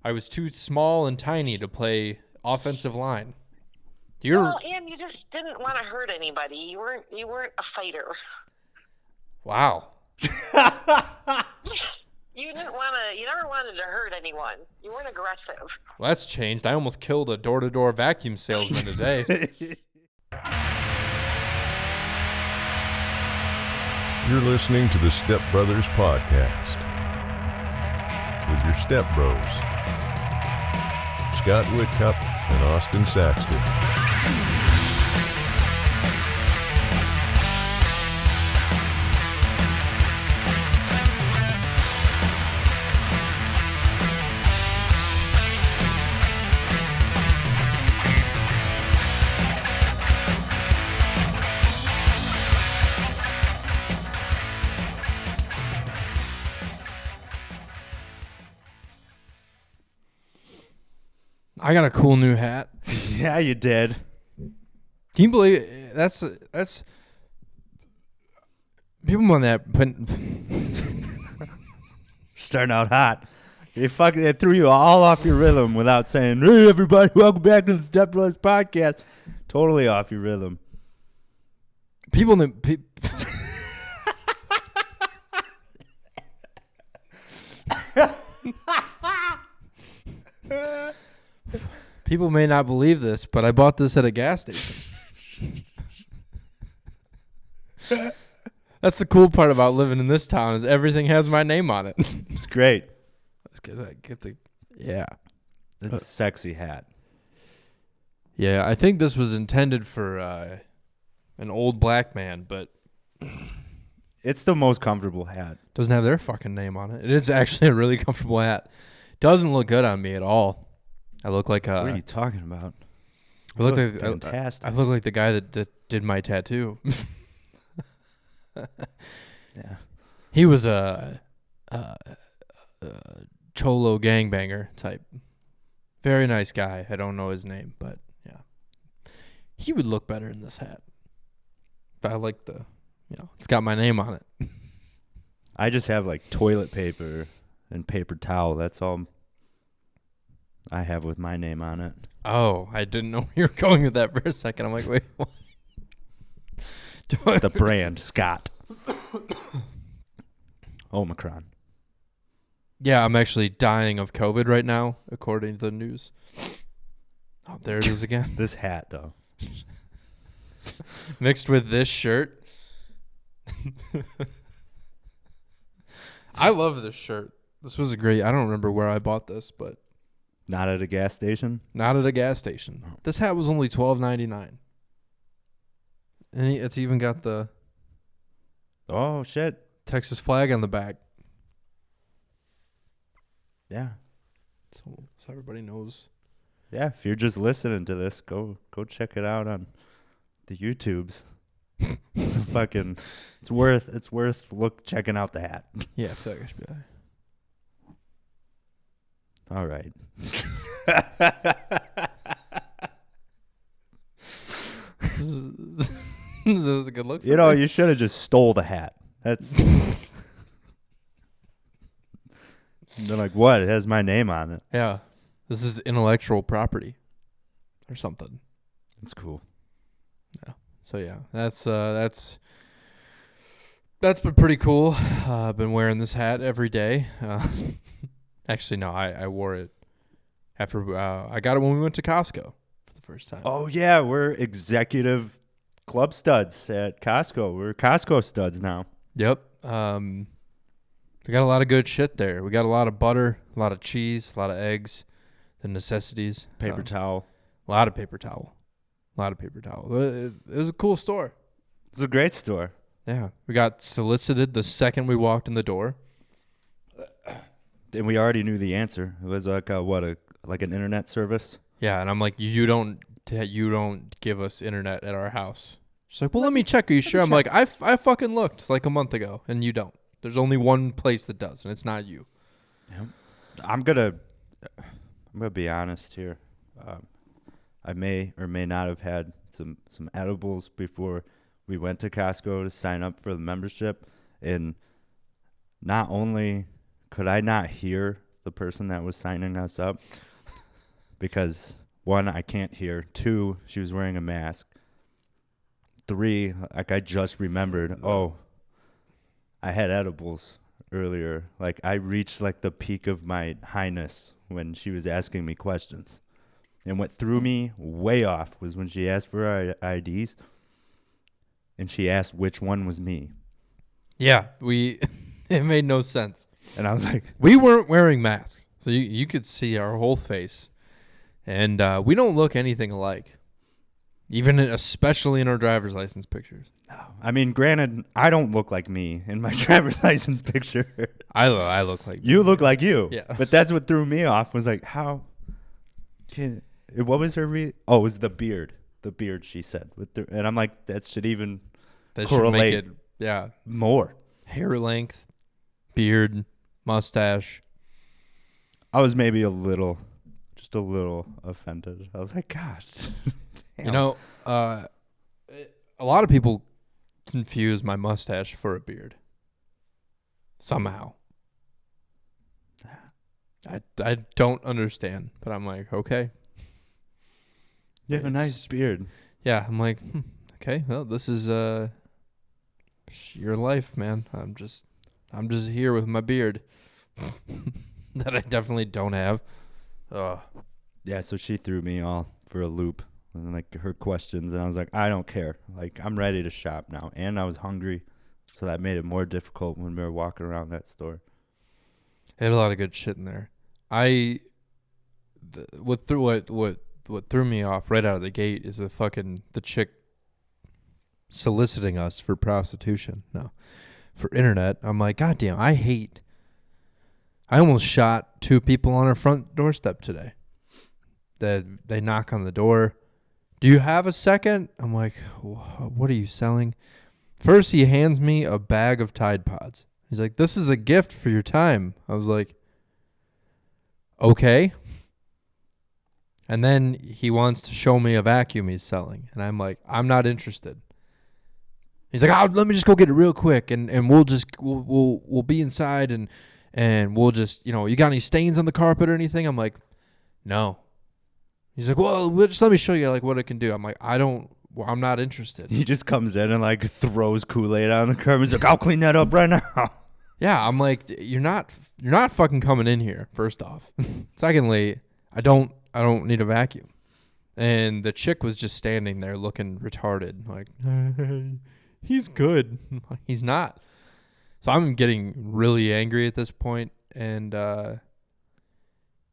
I was too small and tiny to play offensive line. Well, and you just didn't want to hurt anybody. You weren't a fighter. Wow. You never wanted to hurt anyone. You weren't aggressive. Well, that's changed. I almost killed a door-to-door vacuum salesman today. You're listening to the Stepbrothers podcast with your stepbros, Scott Whitcup and Austin Saxton. I got a cool new hat. Yeah, you did. Can you believe it? That's people on that Starting out hot. They threw you all off your rhythm without saying, "Hey, everybody, welcome back to the Stepbrothers podcast." Totally off your rhythm. people People may not believe this, but I bought this at a gas station. That's the cool part about living in this town is everything has my name on it. It's great. Let's get the yeah. It's a sexy hat. Yeah, I think this was intended for an old black man, but It's the most comfortable hat. doesn't have their fucking name on it. It is actually a really comfortable hat. Doesn't look good on me at all. I look like What are you talking about? I look like fantastic. I look like the guy that did my tattoo. Yeah. He was a cholo gangbanger type. Very nice guy. I don't know his name, but yeah. He would look better in this hat. But I like it's got my name on it. I just have like toilet paper and paper towel. That's all I have with my name on it. Oh, I didn't know you were going with that for a second. I'm like, wait, what? The brand, Scott. Omicron. Yeah, I'm actually dying of COVID right now, according to the news. Oh, there it is again. This hat, though. Mixed with this shirt. I love this shirt. This was I don't remember where I bought this, but Not at a gas station? not at a gas station. Oh. This hat was only $12.99. And it's even got the Oh, shit. Texas flag on the back. Yeah. So everybody knows. Yeah, if you're just listening to this, go check it out on the YouTubes. It's worth checking out the hat. Yeah, I feel like I should be All right. This is a good look. You know, you should have just stole the hat. That's They're like, what? It has my name on it. Yeah. This is intellectual property or something. That's cool. Yeah. So yeah, that's been pretty cool. I've been wearing this hat every day. Actually, no, I wore it after I got it when we went to Costco for the first time. Oh, yeah, we're executive club studs at Costco. We're Costco studs now. Yep. We got a lot of good shit there. We got a lot of butter, a lot of cheese, a lot of eggs, the necessities. Paper towel. A lot of paper towel. It was a cool store. It's a great store. Yeah. We got solicited the second we walked in the door. And we already knew the answer. It was like an internet service. Yeah, and I'm like, you don't give us internet at our house. She's like, well, let me check. Are you sure? I'm like, I fucking looked like a month ago, and you don't. There's only one place that does, and it's not you. Yep. I'm gonna be honest here. I may or may not have had some edibles before we went to Costco to sign up for the membership, and not only could I not hear the person that was signing us up, because 1, I can't hear. 2, she was wearing a mask. 3, like I just remembered, I had edibles earlier. Like I reached like the peak of my highness when she was asking me questions. And what threw me way off was when she asked for our IDs and she asked which one was me. Yeah, it made no sense. And I was like, we weren't wearing masks, so you could see our whole face. And we don't look anything alike, especially in our driver's license pictures. no. I mean, granted, I don't look like me in my driver's license picture. I look like You look like you. Yeah. But that's what threw me off was like, what was her it was the beard. The beard, she said. And I'm like, that should even correlate should make it, more. hair length, beard, mustache. I was maybe just a little offended. I was like, gosh. You know, a lot of people confuse my mustache for a beard. Somehow. I don't understand, but I'm like, okay. You have a nice beard. Yeah, I'm like, okay, well, this is your life, man. I'm just here with my beard that I definitely don't have. Yeah, so she threw me all for a loop and like her questions, and I was like, I don't care. Like I'm ready to shop now, and I was hungry, so that made it more difficult when we were walking around that store. They had a lot of good shit in there. What threw me off right out of the gate is the chick soliciting us for prostitution. No, for internet. I'm like, God damn, I almost shot 2 people on our front doorstep today. They knock on the door. Do you have a second? I'm like, what are you selling? First, he hands me a bag of Tide Pods. He's like, this is a gift for your time. I was like, okay. And then he wants to show me a vacuum he's selling. And I'm like, I'm not interested. He's like, let me just go get it real quick. And we'll be inside and we'll just, you got any stains on the carpet or anything? I'm like, no. He's like, well, just let me show you like what it can do. I'm like, I'm not interested. He just comes in and like throws Kool-Aid on the curb. He's like, I'll clean that up right now. Yeah, I'm like, you're not fucking coming in here, first off. Secondly, I don't need a vacuum. And the chick was just standing there looking retarded, like, he's good. He's not. So I'm getting really angry at this point. And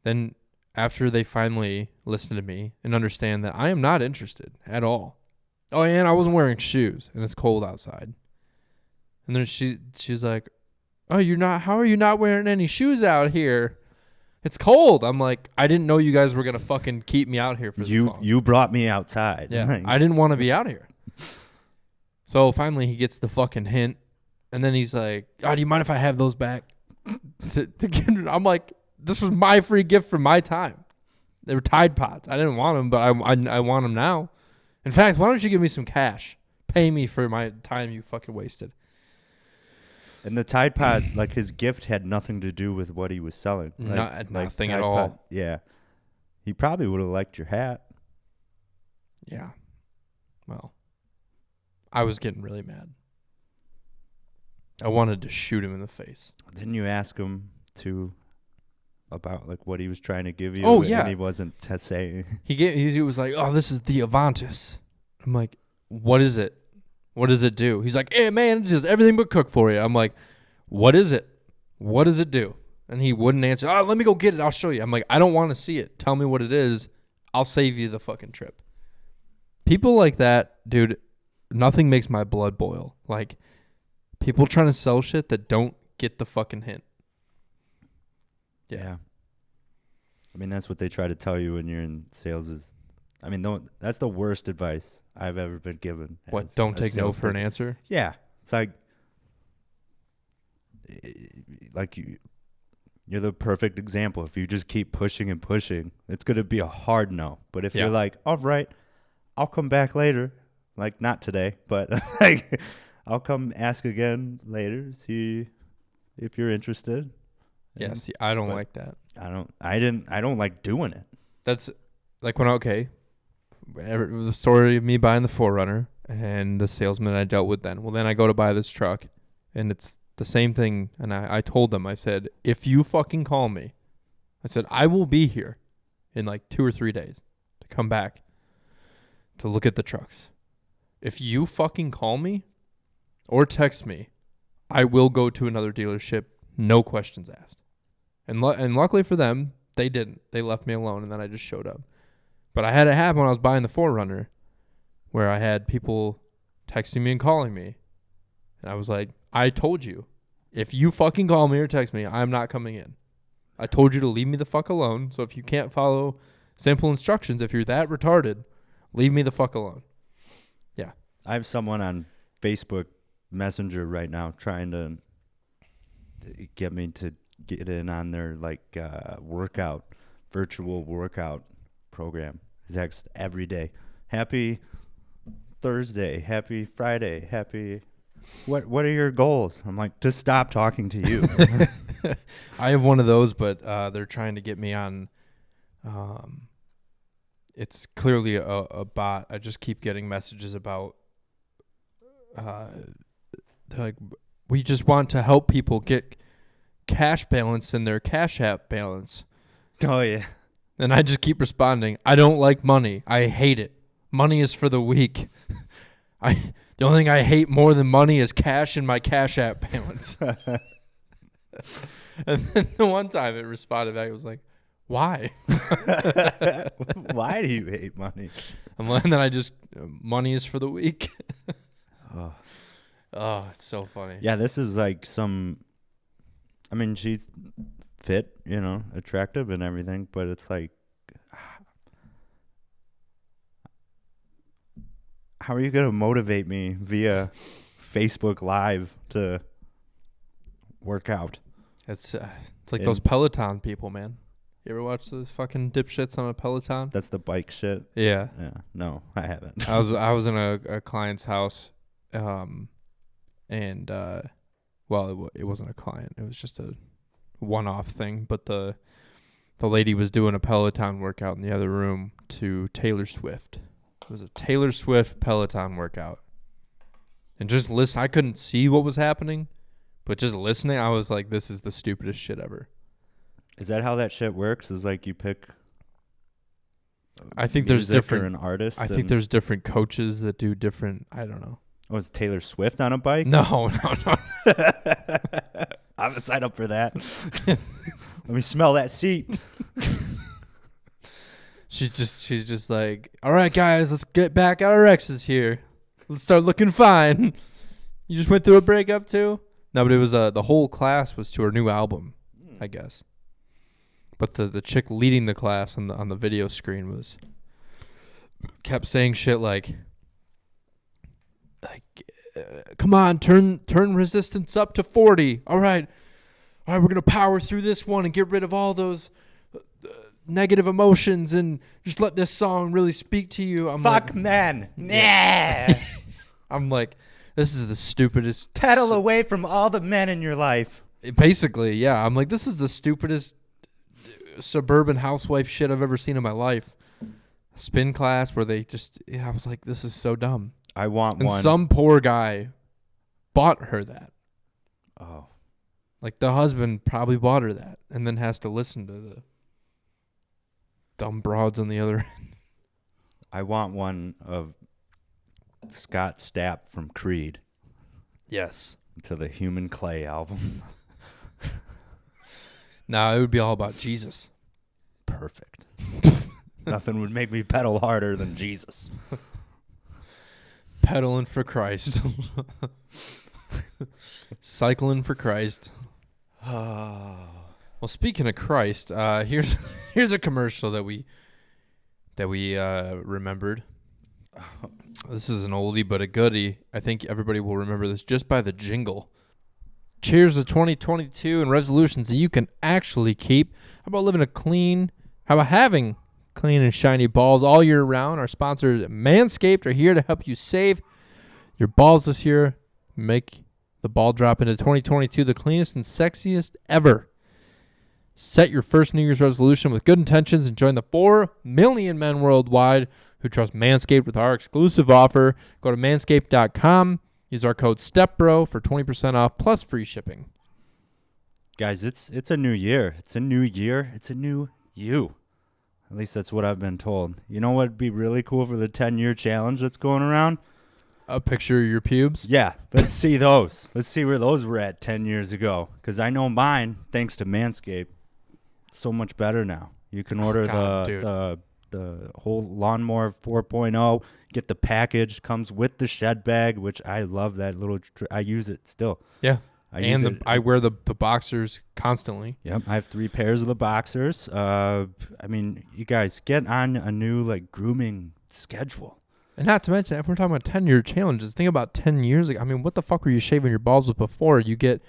then after they finally listen to me and understand that I am not interested at all. Oh, and I wasn't wearing shoes, and it's cold outside. And then she's like, oh, how are you not wearing any shoes out here? It's cold. I'm like, I didn't know you guys were going to fucking keep me out here for this long. You brought me outside. Yeah, I didn't want to be out here. So finally he gets the fucking hint. And then he's like, oh, do you mind if I have those back? I'm like, this was my free gift for my time. They were Tide Pods. I didn't want them, but I want them now. In fact, why don't you give me some cash? Pay me for my time you fucking wasted. And the Tide Pod, like his gift had nothing to do with what he was selling. Nothing at Tide all. Pod, yeah. He probably would have liked your hat. Yeah. Well, I was getting really mad. I wanted to shoot him in the face. Didn't you ask him about like what he was trying to give you? Oh, yeah. And he wasn't saying. He was like, oh, this is the Avantis. I'm like, what is it? What does it do? He's like, hey, man, it does everything but cook for you. I'm like, what is it? What does it do? And he wouldn't answer. Oh, let me go get it. I'll show you. I'm like, I don't want to see it. Tell me what it is. I'll save you the fucking trip. People like that, dude, nothing makes my blood boil. Like, people trying to sell shit that don't get the fucking hint. Yeah. I mean, that's what they try to tell you when you're in sales that's the worst advice I've ever been given. What, don't take no for an answer? Yeah. It's like you're the perfect example. If you just keep pushing and pushing, it's going to be a hard no. But if you're like, all right, I'll come back later. Like, not today, but like, I'll come ask again later, see if you're interested. Yeah, see, I don't like that. I don't like doing it. That's like the story of me buying the 4Runner and the salesman I dealt with then. Well, then I go to buy this truck, and it's the same thing. And I told them, I said, if you fucking call me, I said, I will be here in like 2 or 3 days to come back to look at the trucks. If you fucking call me or text me, I will go to another dealership, no questions asked. And luckily for them, they didn't. They left me alone, and then I just showed up. But I had it happen when I was buying the 4Runner, where I had people texting me and calling me. And I was like, I told you, if you fucking call me or text me, I'm not coming in. I told you to leave me the fuck alone. So if you can't follow simple instructions, if you're that retarded, leave me the fuck alone. Yeah. I have someone on Facebook Messenger right now trying to get me to get in on their virtual workout program. Text every day. Happy Thursday, happy Friday, happy. What are your goals? I'm like, to stop talking to you. I have one of those, but they're trying to get me on. It's clearly a bot. I just keep getting messages about. They're like, we just want to help people get cash balance in their Cash App balance. Oh yeah. And I just keep responding, I don't like money. I hate it. Money is for the weak. The only thing I hate more than money is cash in my Cash App balance. And then the one time it responded back, it was like, why? Why do you hate money? And then I just, money is for the weak. Oh, it's so funny. Yeah, this is like she's fit, attractive and everything, but it's like, how are you going to motivate me via Facebook Live to work out? It's like those Peloton people, man. You ever watch those fucking dipshits on a Peloton? That's the bike shit. Yeah. Yeah. No, I haven't. I was in a client's house, and it wasn't a client. It was just a one-off thing. But the lady was doing a Peloton workout in the other room to Taylor Swift. It was a Taylor Swift Peloton workout. And just listen, I couldn't see what was happening, but just listening, I was like, this is the stupidest shit ever. Is that how that shit works? Is like you pick I think there's different an artist. I think there's different coaches that do different, I don't know. Oh, is Taylor Swift on a bike? No. I'm gonna sign up for that. Let me smell that seat. She's just like, all right, guys, let's get back at our exes here. Let's start looking fine. You just went through a breakup too? No, but it was the whole class was to her new album, I guess. But the chick leading the class on the video screen kept saying shit like come on, turn resistance up to 40. All right, we're gonna power through this one and get rid of all those negative emotions and just let this song really speak to you. Fuck men. Nah. I'm like, this is the stupidest. Pedal away from all the men in your life. Basically, yeah. I'm like, this is the stupidest suburban housewife shit I've ever seen in my life. Spin class where I was like, this is so dumb. I want and one. Some poor guy bought her that. Oh. Like the husband probably bought her that and then has to listen to the dumb broads on the other end. I want one of Scott Stapp from Creed. Yes. To the Human Clay album. No, it would be all about Jesus. Perfect. Nothing would make me pedal harder than Jesus. Pedaling for Christ. Cycling for Christ. Well, speaking of Christ, here's a commercial that we remembered. This is an oldie but a goodie. I think everybody will remember this just by the jingle. Cheers to 2022 and resolutions that you can actually keep. How about having clean and shiny balls all year round? Our sponsors, Manscaped, are here to help you save your balls this year. Make the ball drop into 2022 the cleanest and sexiest ever. Set your first New Year's resolution with good intentions and join the 4 million men worldwide who trust Manscaped with our exclusive offer. Go to manscaped.com. Use our code STEPBRO for 20% off plus free shipping. Guys, it's a new year. It's a new year. It's a new you. At least that's what I've been told. You know what would be really cool for the 10-year challenge that's going around? A picture of your pubes? Yeah, let's see those. Let's see where those were at 10 years ago. Because I know mine, thanks to Manscaped, so much better now. You can order the whole lawnmower 4.0, get the package, comes with the shed bag, which I love that little. I use it still. Yeah. I wear the boxers constantly. Yep, I have 3 pairs of the boxers. I mean, you guys get on a new grooming schedule. And not to mention, if we're talking about 10-year challenges, think about 10 years ago. I mean, what the fuck were you shaving your balls with before? You get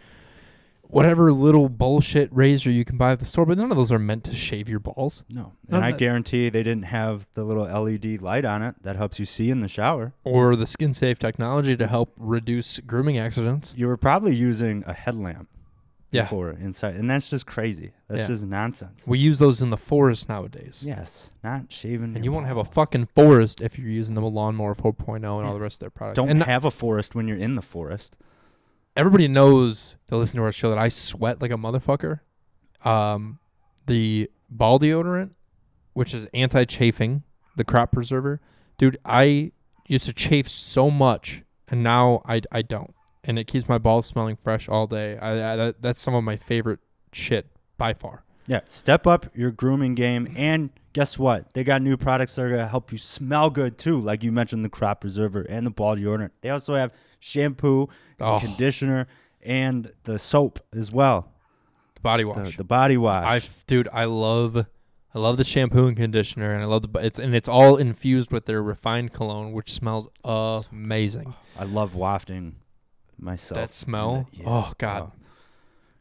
whatever little bullshit razor you can buy at the store, but none of those are meant to shave your balls. No. And I guarantee they didn't have the little LED light on it that helps you see in the shower. Or the skin-safe technology to help reduce grooming accidents. You were probably using a headlamp Yeah. before inside, and that's just crazy. That's just nonsense. We use those in the forest nowadays. Yes, not shaving. And your you won't have a balls. fucking forest if you're using the lawnmower 4.0 and all the rest of their products. Don't and have a forest when you're in the forest. everybody knows to listen to our show that I sweat like a motherfucker. The ball deodorant, which is anti-chafing, the crop preserver. Dude, I used to chafe so much, and now I don't. And it keeps my balls smelling fresh all day. That's some of my favorite shit by far. Yeah, step up your grooming game, and guess what? They got new products that are going to help you smell good, too, like you mentioned, the crop preserver and the ball deodorant. They also have shampoo, conditioner, and the soap as well. The body wash. The body wash. I love the shampoo and conditioner, and I love it's all infused with their refined cologne, which smells amazing. I love wafting myself. That smell. Yeah. Oh God.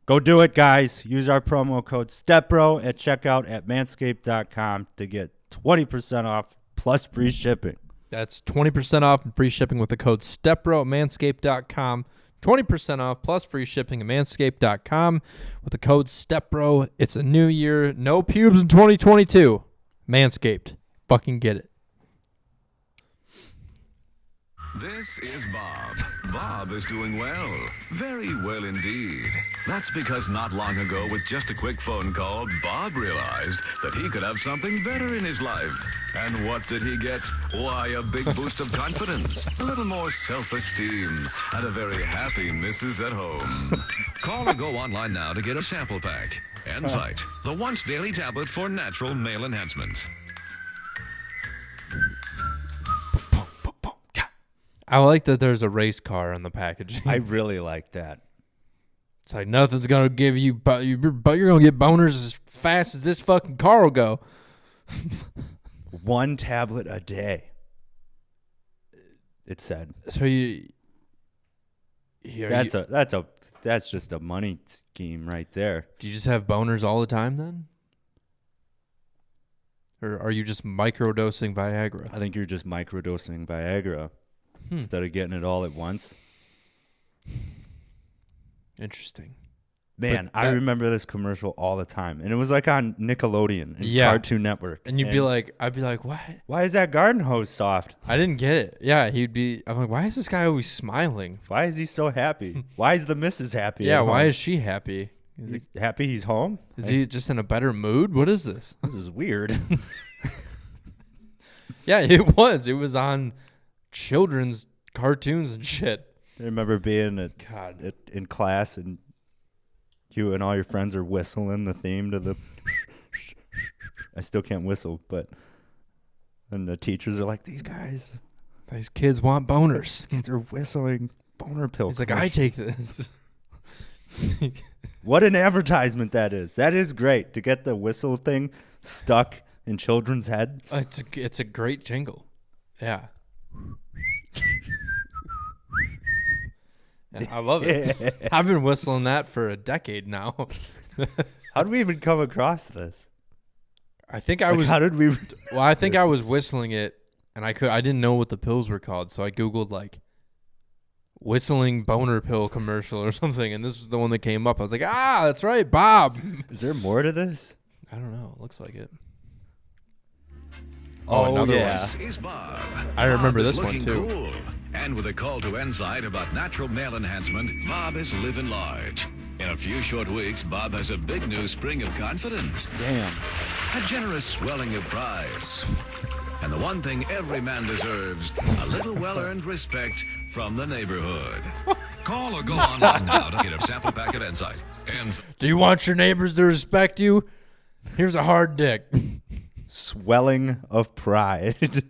Go do it, guys. Use our promo code STEPBRO at checkout at manscaped.com to get 20% off plus free shipping. That's 20% off and free shipping with the code STEPBRO at manscaped.com. 20% off plus free shipping at manscaped.com with the code STEPBRO. It's a new year. No pubes in 2022. Manscaped. Fucking get it. This is Bob. Bob is doing well. Very well indeed. That's because not long ago, with just a quick phone call, Bob realized that he could have something better in his life. And what did he get? Why, a big boost of confidence, a little more self-esteem, and a very happy missus at home. Call or go online now to get a sample pack. Enzyte, the once daily tablet for natural male enhancement. I like that there's a race car on the packaging. I really like that. It's like nothing's going to give you, but you're going to get boners as fast as this fucking car will go. 1 tablet a day. It said. So that's just a money scheme right there. Do you just have boners all the time then? Or are you just microdosing Viagra? I think you're just microdosing Viagra instead of getting it all at once. Interesting. Man, I remember this commercial all the time. And it was like on Nickelodeon and Cartoon Network. And I'd be like, what? Why is that garden hose soft? I didn't get it. Yeah, I'm like, why is this guy always smiling? Why is he so happy? Why is the missus happy? Yeah, why is she happy? He's happy he's home? Is he just in a better mood? What is this? This is weird. Yeah, it was. It was on children's cartoons and shit. I remember being in class and you and all your friends are whistling the theme to the... I still can't whistle, but... And the teachers are like, these kids want boners. kids are whistling boner pill. He's like, I take this. What an advertisement that is. That is great to get the whistle thing stuck in children's heads. It's a great jingle. Yeah. I love it. I've been whistling that for a decade now. How did we even come across this? I think I was. How did we? Well, I think I was whistling it, and I didn't know what the pills were called, so I googled like whistling boner pill commercial or something, and this was the one that came up. I was like, that's right, Bob. Is there more to this? I don't know. It looks like it. Oh, another yeah. This is Bob. I remember Bob is this one, looking too. Cool. And with a call to insight about natural male enhancement, Bob is living large. In a few short weeks, Bob has a big new spring of confidence. Damn. A generous swelling of pride. And the one thing every man deserves, a little well-earned respect from the neighborhood. Call or go online now to get a sample pack of insight. And Do you want your neighbors to respect you? Here's a hard dick. Swelling of pride.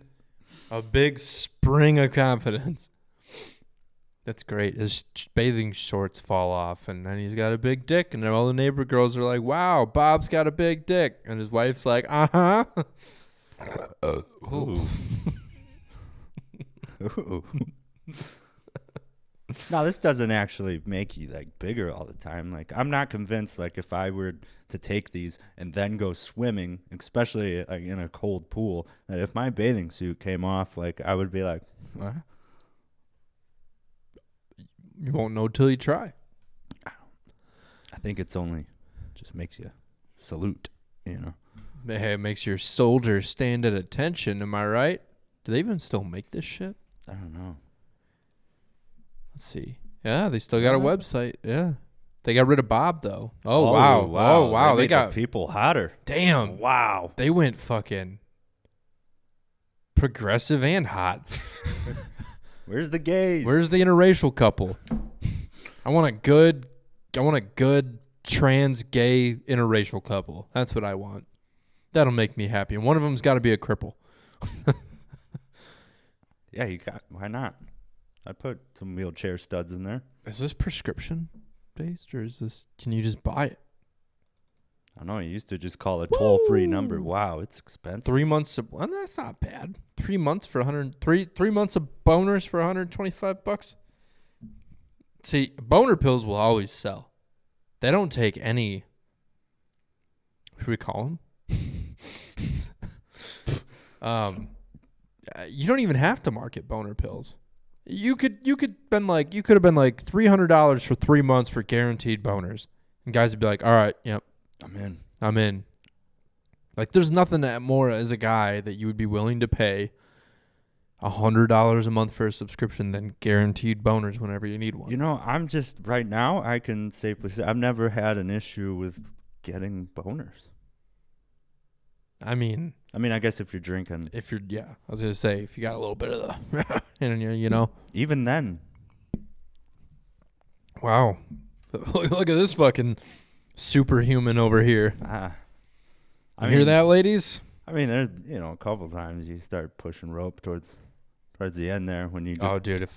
A big spring of confidence. That's great. His bathing shorts fall off, and then he's got a big dick, and all the neighbor girls are like, wow, Bob's got a big dick. And his wife's like, uh-huh. Ooh. Ooh. No, this doesn't actually make you like bigger all the time. Like, I'm not convinced, like, if I were to take these and then go swimming, especially like in a cold pool, that if my bathing suit came off, like, I would be like, what? You won't know till you try. I think it's only just makes you salute, you know. Hey, it makes your soldiers stand at attention. Am I right? Do they even still make this shit? I don't know. Let's see. Yeah, they still got a website. Yeah. They got rid of Bob, though. Oh, wow. wow. Oh, wow. They made got the people hotter. Damn. Wow. They went fucking progressive and hot. Where's the gays? Where's the interracial couple? I want a good trans gay interracial couple. That's what I want. That'll make me happy. And one of them's got to be a cripple. Yeah, why not? I put some wheelchair studs in there. Is this prescription based, or can you just buy it? I know, you used to just call a toll-free number. Wow, it's expensive. 3 months well, that's not bad. 3 months for 3 months of boners for $125. See, boner pills will always sell. They don't take any. Should we call them? You don't even have to market boner pills. You could have been like $300 for 3 months for guaranteed boners, and guys would be like, all right, yep, I'm in. Like, there's nothing that more as a guy that you would be willing to pay $100 a month for a subscription than guaranteed boners whenever you need one. You know, I'm just, right now, I can safely say I've never had an issue with getting boners. I mean, I guess if you're drinking. I was going to say, if you got a little bit of the, you know. Even then. Wow. Look at this fucking superhuman over here. You hear that, ladies? I mean, there's, a couple times you start pushing rope towards the end there when you just. Oh, dude.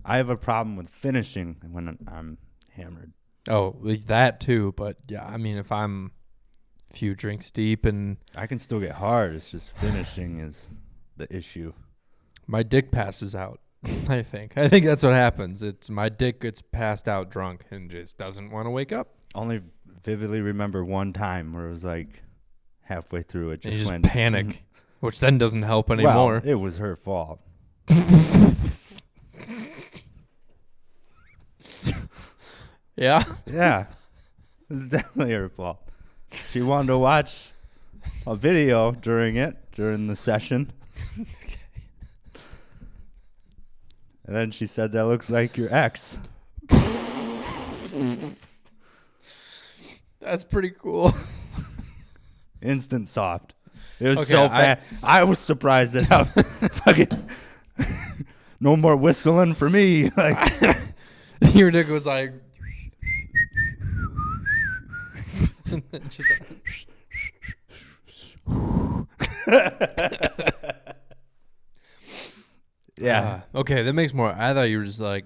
I have a problem with finishing when I'm hammered. Oh, that too. But yeah, I mean, if I'm a few drinks deep and. I can still get hard. It's just finishing is the issue. My dick passes out, I think. I think that's what happens. It's my dick gets passed out drunk and just doesn't want to wake up. Only vividly remember one time where it was like halfway through it just went panic, which then doesn't help anymore. Well, it was her fault. Yeah? Yeah. It was definitely her fault. She wanted to watch a video during the session. And then she said, that looks like your ex. That's pretty cool. Instant soft. It was so fast. I was surprised at how fucking no more whistling for me. Like your dick was like just yeah. Okay, that makes more. I thought you were just like,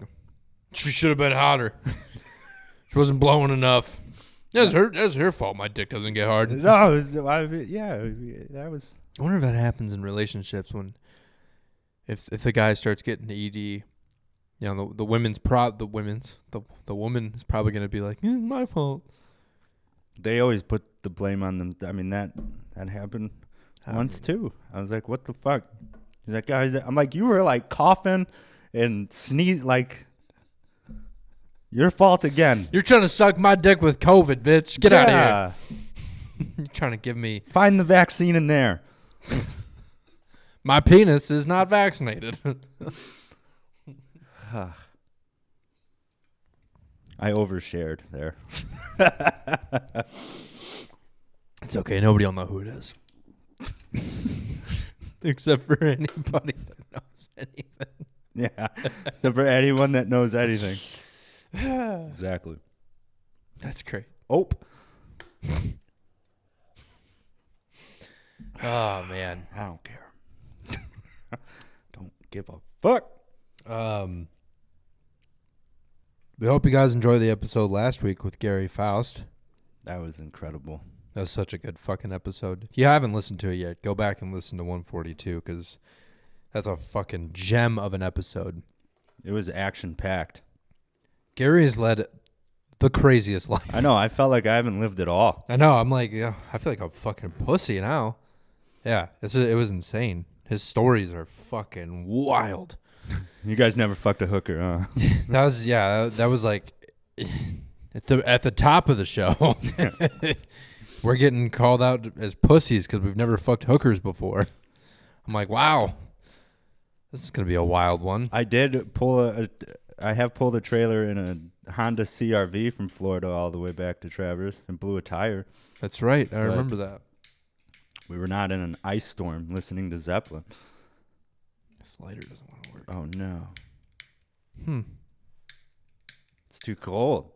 she should have been hotter. She wasn't blowing enough. That's her fault. My dick doesn't get hard. No, that was. I wonder if that happens in relationships when, if the guy starts getting the ED, the woman is probably gonna be like, it's my fault. They always put the blame on them. I mean that happened once too. I was like, what the fuck? He's like, guys, I'm like, you were like coughing and sneeze like Your fault again. You're trying to suck my dick with COVID, bitch. Get out of here. You're trying to give me... Find the vaccine in there. My penis is not vaccinated. I overshared there. It's okay. Nobody will know who it is. Except for anybody that knows anything. Yeah. Except for anyone that knows anything. Exactly. That's great. Oh. Oh, man. I don't care. Don't give a fuck. We hope you guys enjoyed the episode last week with Gary Faust. That was incredible. That was such a good fucking episode. If you haven't listened to it yet, go back and listen to 142 because that's a fucking gem of an episode. It was action-packed. Gary has led the craziest life. I know. I felt like I haven't lived at all. I know. I'm like, yeah, I feel like a fucking pussy now. Yeah, it was insane. His stories are fucking wild. You guys never fucked a hooker, huh? That was like at the top of the show. We're getting called out as pussies because we've never fucked hookers before. I'm like, wow, this is gonna be a wild one. I have pulled a trailer in a Honda CRV from Florida all the way back to Traverse and blew a tire. That's right. I remember that. We were not in an ice storm listening to Zeppelin. Slider doesn't want to work. Oh no. It's too cold.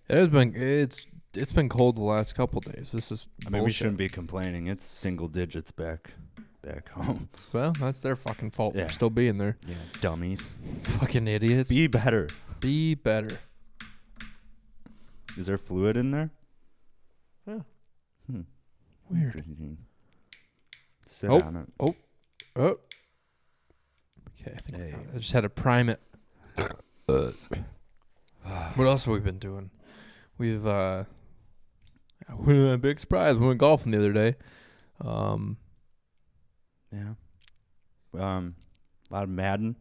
It's been cold the last couple days. This is I mean, we shouldn't be complaining. It's single digits back home. Well, that's their fucking fault Yeah. for still being there. Yeah, dummies. Fucking idiots. Be better. Be better. Is there fluid in there? Yeah. Weird. Sit Oh. on it. Oh. Okay, I think I just had to prime it. What else have we been doing? We've we had a big surprise. We went golfing the other day. Yeah. A lot of Madden.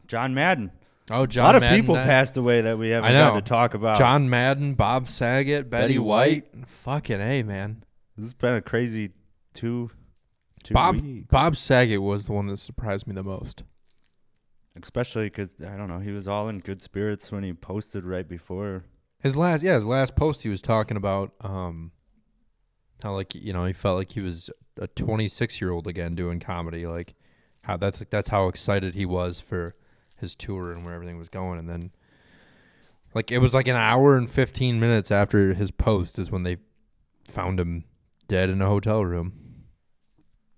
John Madden. Oh, John A lot of Madden people died. passed away that we haven't I know. got to talk about. John Madden, Bob Saget, Betty White. Fucking A, man. This has been a crazy two weeks. Bob Saget was the one that surprised me the most. Especially because, I don't know, he was all in good spirits when he posted right before. His last post he was talking about how, like, you know, he felt like he was a 26-year-old again doing comedy, like how that's how excited he was for his tour and where everything was going. And then, like, it was like an hour and 15 minutes after his post is when they found him dead in a hotel room.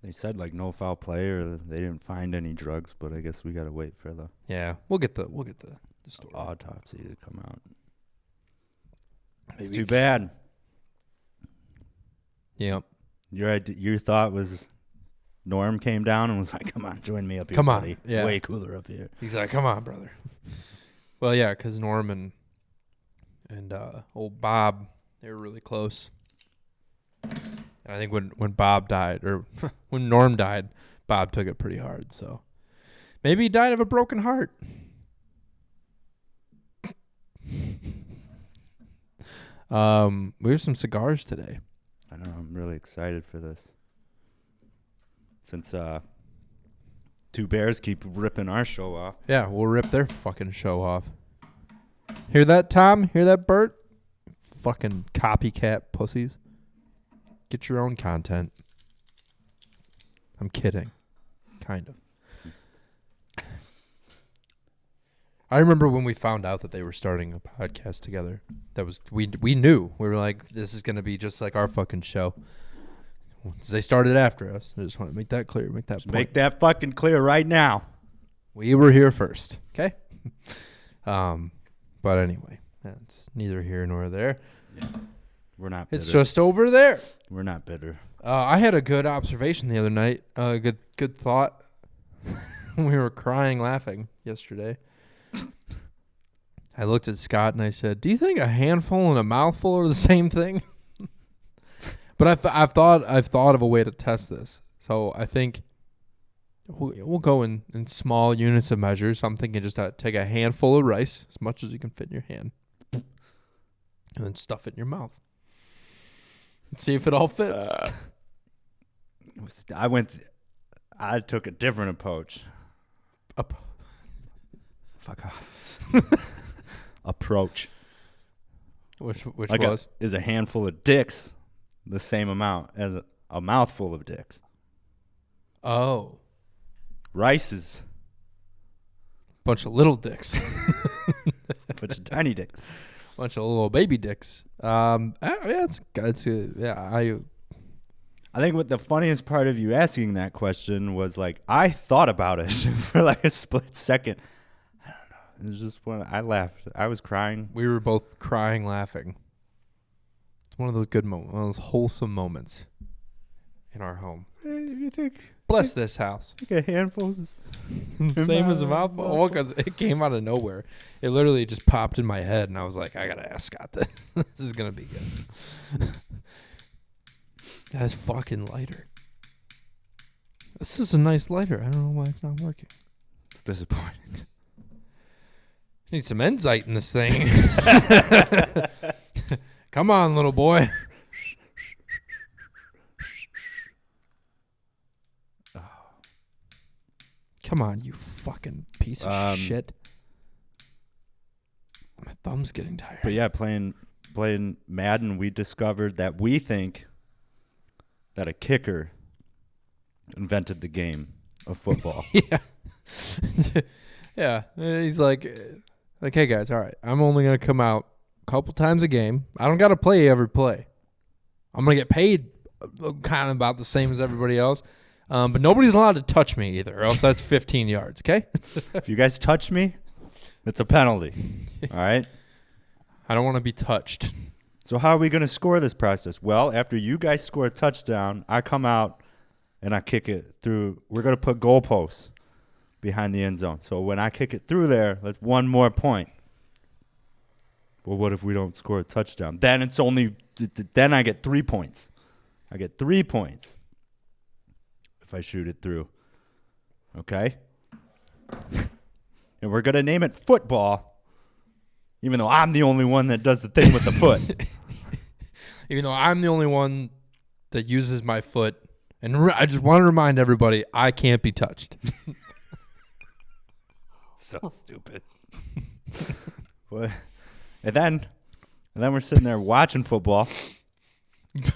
They said, like, no foul play, or they didn't find any drugs, but I guess we got to wait for the Yeah, we'll get the story. autopsy to come out. It's Maybe. too bad. Yep. Your thought was Norm came down and was like, come on, join me up here, Come on. buddy. It's Yeah. way cooler up here. He's like, come on, brother. Well, yeah, because Norm and old Bob, they were really close. And I think when Bob died, or when Norm died, Bob took it pretty hard. So maybe he died of a broken heart. We have some cigars today. I know. I'm really excited for this. Since two bears keep ripping our show off. Yeah, we'll rip their fucking show off. Hear that, Tom? Hear that, Bert? Fucking copycat pussies. Get your own content. I'm kidding. Kind of. I remember when we found out that they were starting a podcast together. That was we knew. We were like, this is going to be just like our fucking show. They started after us. I just want to make that clear. Make that point. Make that fucking clear right now. We were here first. Okay? But anyway, that's neither here nor there. Yeah. We're not bitter. It's just over there. We're not bitter. I had a good observation the other night. Good thought. We were crying laughing yesterday. I looked at Scott and I said, "Do you think a handful and a mouthful are the same thing?" But I've thought of a way to test this. So I think we'll go in small units of measure. So I'm thinking just take a handful of rice, as much as you can fit in your hand, and then stuff it in your mouth. And see if it all fits. I took a different approach. Fuck off. Approach. Which like was? Is a handful of dicks the same amount as a mouthful of dicks? Oh. Rice is Bunch of little dicks. a bunch of tiny dicks. Bunch of little baby dicks. Yeah, I think what the funniest part of you asking that question was like, I thought about it for like a split second. I don't know. It was just I laughed. I was crying. we were both crying, laughing. It's one of those good moments, one of those wholesome moments in our home. You think Bless this house. a handful is Same as a mouthful. Well, because it came out of nowhere. It literally just popped in my head, and I was like, I gotta ask Scott this. This is gonna be good. That's fucking lighter. This is a nice lighter. I don't know why it's not working. It's disappointing. Need some Enzyte in this thing. Come on, little boy. Come on, you fucking piece of shit. My thumb's getting tired. But yeah, playing Madden, we discovered that we think that a kicker invented the game of football. Yeah. Yeah. He's like, hey guys, all right, I'm only gonna come out a couple times a game. I don't gotta play every play. I'm gonna get paid kind of about the same as everybody else. But nobody's allowed to touch me either, or else that's 15 yards, okay? If you guys touch me, it's a penalty. All right? I don't want to be touched. So how are we going to score this process? Well, after you guys score a touchdown, I come out and I kick it through. We're going to put goalposts behind the end zone. So when I kick it through there, that's one more point. Well, what if we don't score a touchdown? Then it's only then I get 3 points. I get 3 points if I shoot it through. Okay? And we're going to name it football, even though I'm the only one that does the thing with the foot. Even though I'm the only one that uses my foot. And I just want to remind everybody, I can't be touched. So stupid. What? And then we're sitting there watching football.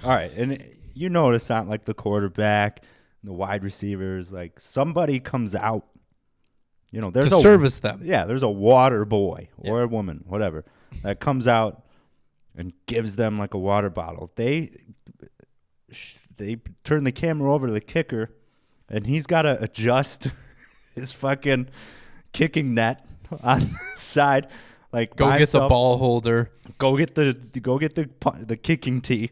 All right, and you notice on like the quarterback, the wide receivers, like somebody comes out. You know, there's to service them. Yeah, there's a water boy or a woman, whatever, that comes out and gives them like a water bottle. They turn the camera over to the kicker, and he's got to adjust his fucking kicking net on the side. Like go get the ball holder. Go get the kicking tee.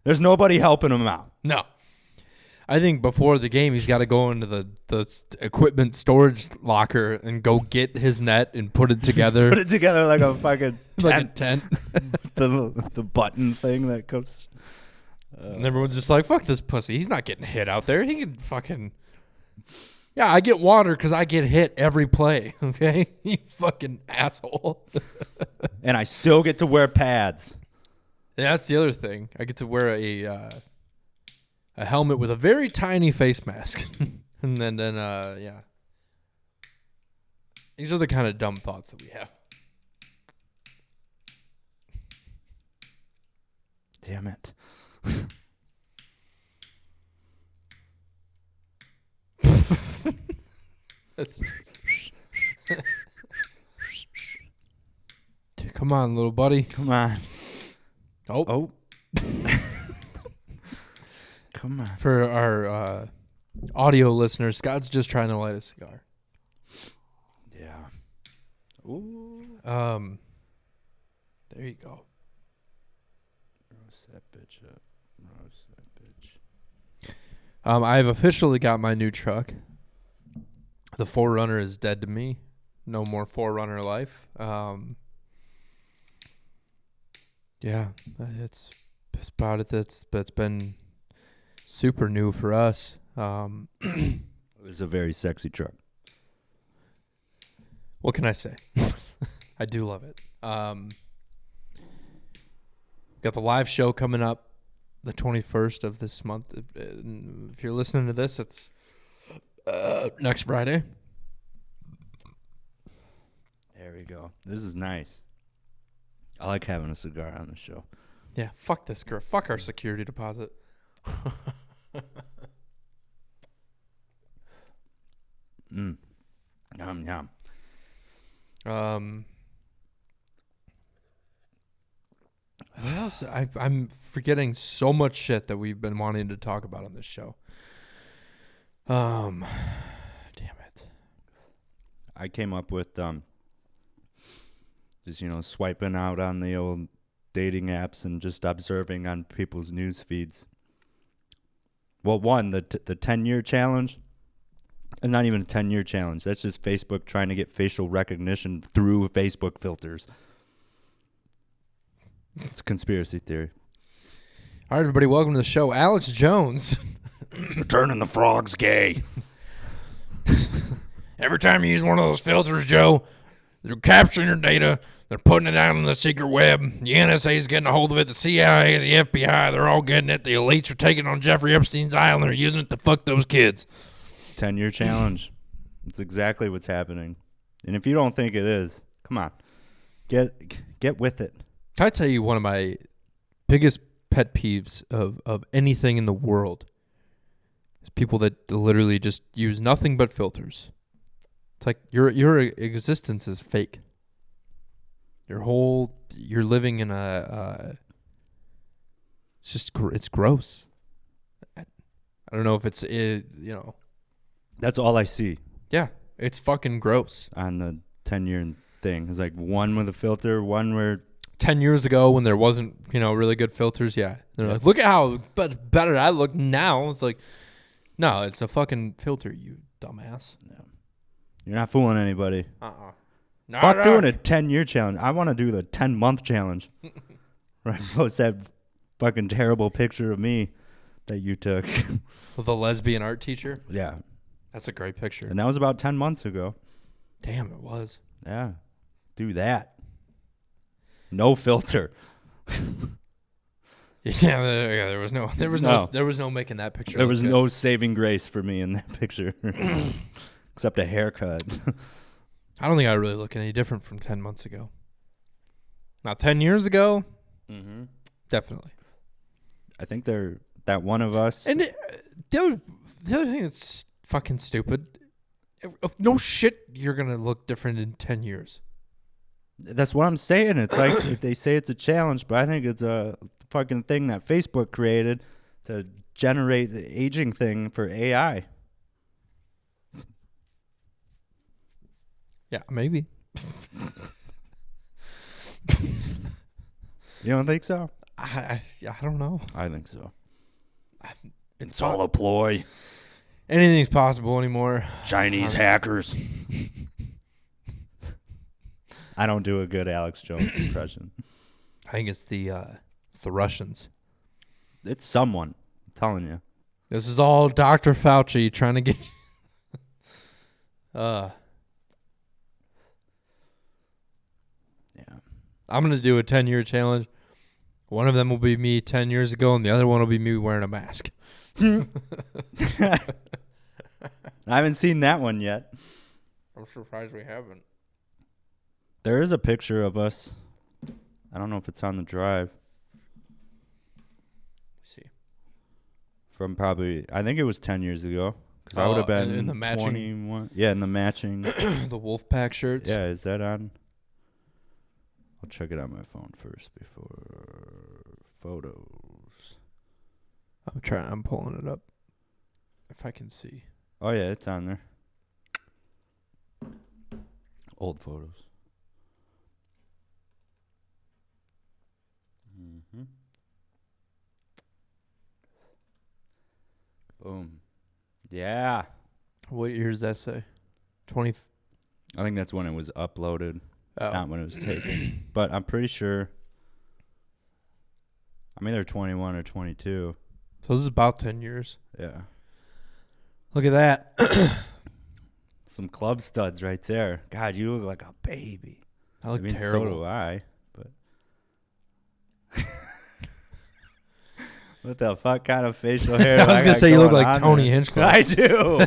There's nobody helping him out. No. I think before the game, he's got to go into the equipment storage locker and go get his net and put it together. Put it together like a fucking tent. Like a tent. the button thing that comes. And everyone's just like, fuck this pussy. He's not getting hit out there. He can fucking... Yeah, I get water because I get hit every play, okay? You fucking asshole. And I still get to wear pads. Yeah, that's the other thing. I get to wear a helmet with a very tiny face mask. and then yeah. These are the kind of dumb thoughts that we have. Damn it. That's Come on, little buddy. Come on. Oh. Come on. For our audio listeners, Scott's just trying to light a cigar. Yeah. Ooh. There you go. Roast that bitch up. Roast that bitch. I've officially got my new truck. The 4Runner is dead to me. No more 4Runner life. Yeah, it's about it. That's been super new for us. At was a very sexy truck. What can I say? I do love it. Got the live show coming up the 21st of this month. If you're listening to this, it's next Friday. There we go. This is nice. I like having a cigar on the show. Yeah, fuck this girl. Fuck our security deposit. Yum, yum. What else? I'm forgetting so much shit that we've been wanting to talk about on this show. Damn it. I came up with just swiping out on the old dating apps and just observing on people's news feeds. Well, one, the 10-year challenge. It's not even a 10-year challenge. That's just Facebook trying to get facial recognition through Facebook filters. It's a conspiracy theory. All right, everybody, welcome to the show. Alex Jones. Turning the frogs gay. Every time you use one of those filters, Joe, they're capturing your data. They're putting it out on the secret web. The NSA is getting a hold of it. The CIA, the FBI, they're all getting it. The elites are taking on Jeffrey Epstein's island. They're using it to fuck those kids. 10-year challenge. It's exactly what's happening. And if you don't think it is, come on. Get with it. Can I tell you one of my biggest pet peeves of anything in the world is people that literally just use nothing but filters. It's like your existence is fake. You're living in it's gross. I don't know if it's That's all I see. Yeah, it's fucking gross. On the 10-year thing. It's like one with a filter, one where 10 years ago when there wasn't, really good filters, yeah. They're like, look at how better I look now. It's like, no, it's a fucking filter, you dumbass. No. You're not fooling anybody. No, Fuck doing a 10-year challenge. I want to do the 10-month challenge. Right? Post that fucking terrible picture of me that you took. With the lesbian art teacher? Yeah. That's a great picture. And that was about 10 months ago. Damn, it was. Yeah. Do that. No filter. There was no making that picture. There was no saving grace for me in that picture. Except a haircut. I don't think I really look any different from 10 months ago. Now, 10 years ago, definitely. I think that one of us. And the other thing that's fucking stupid, no shit, you're going to look different in 10 years. That's what I'm saying. It's like they say it's a challenge, but I think it's a fucking thing that Facebook created to generate the aging thing for AI. Yeah, maybe. You don't think so? I don't know. I think so. It's all a ploy. Anything's possible anymore. Chinese hackers. I don't do a good Alex Jones impression. I think it's the Russians. It's someone. I'm telling you. This is all Dr. Fauci trying to get Yeah. I'm going to do a 10-year challenge. One of them will be me 10 years ago, and the other one will be me wearing a mask. I haven't seen that one yet. I'm surprised we haven't. There is a picture of us. I don't know if it's on the drive. Let's see. From probably, I think it was 10 years ago. Because I would have been in the matching 21. Yeah, in the matching. The Wolfpack shirts. Yeah, is that on? I'll check it on my phone first before photos. I'm pulling it up. If I can see. Oh, yeah, it's on there. Old photos. Boom. Yeah. What year does that say? 20. I think that's when it was uploaded, not when it was taken. But I'm pretty sure. I'm either 21 or 22. So this is about 10 years. Yeah. Look at that. Some club studs right there. God, you look like a baby. I look I mean, terrible. So do I. But what the fuck kind of facial hair? I was gonna say you look like Tony there? Hinchcliffe. I do.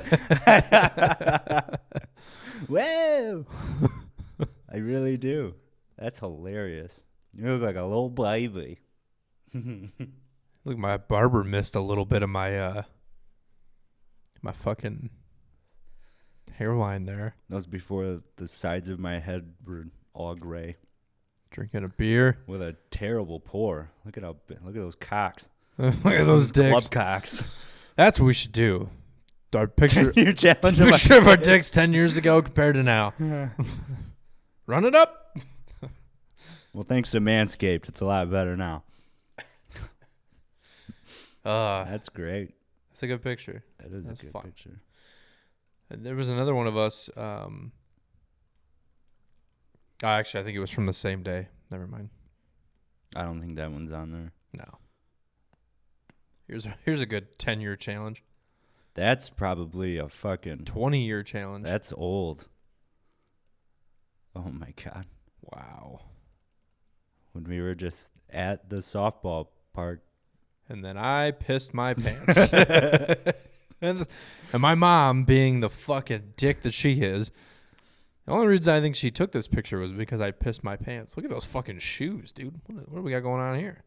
Whoa! I really do. That's hilarious. You look like a little baby. Look, my barber missed a little bit of my my fucking hairline there. That was before the sides of my head were all gray. Drinking a beer. With a terrible pour. Look at those cocks. Look at those dicks. Club cocks. That's what we should do. Our picture, Your challenge picture of our dicks 10 years ago compared to now. Run it up. Well, thanks to Manscaped, it's a lot better now. That's great. That's a good picture. That's a good fun. picture. And there was another one of us. Actually, I think it was from the same day. Never mind. I don't think that one's on there. No. Here's a good 10-year challenge. That's probably a fucking 20-year challenge. That's old. Oh my God. Wow. When we were just at the softball park. And then I pissed my pants. and my mom, being the fucking dick that she is, the only reason I think she took this picture was because I pissed my pants. Look at those fucking shoes, dude. What do we got going on here?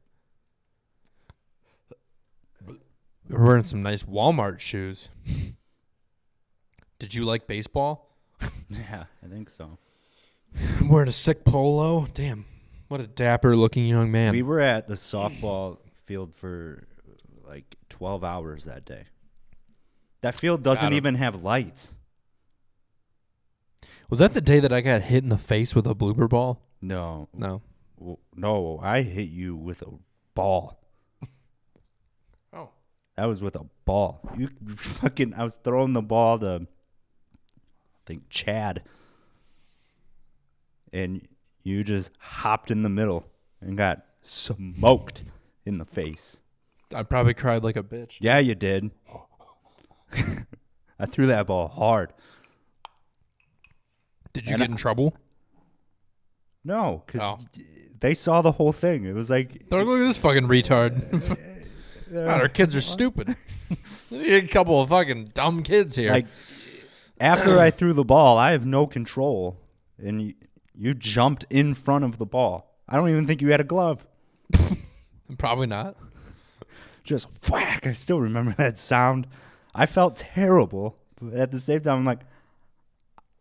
We're wearing some nice Walmart shoes. Did you like baseball? Yeah, I think so. I'm wearing a sick polo. Damn. What a dapper looking young man. We were at the softball field for like 12 hours that day. That field doesn't even have lights. Was that the day that I got hit in the face with a blooper ball? No. No, I hit you with a ball. Oh. That was with a ball. You fucking, I was throwing the ball to, I think, Chad. And you just hopped in the middle and got smoked in the face. I probably cried like a bitch. Yeah, you did. I threw that ball hard. Did you get in trouble? No, because they saw the whole thing. It was like, look at this fucking retard. God, our kids are stupid. A couple of fucking dumb kids here. Like, after I threw the ball, I have no control, and you jumped in front of the ball. I don't even think you had a glove. Probably not. Just whack. I still remember that sound. I felt terrible, but at the same time, I'm like,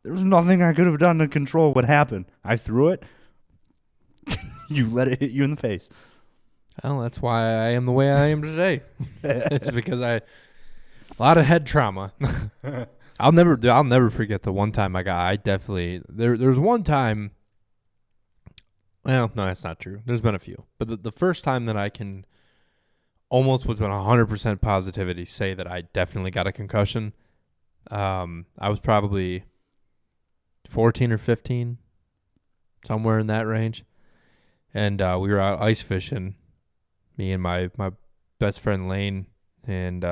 there was nothing I could have done to control what happened. I threw it. You let it hit you in the face. Well, that's why I am the way I am today. It's because a lot of head trauma. I'll never forget the one time I definitely there was one time. Well, no, that's not true. There's been a few, but the first time that I can almost with 100% positivity say that I definitely got a concussion. I was probably 14 or 15, somewhere in that range, and we were out ice fishing. Me and my best friend Lane, and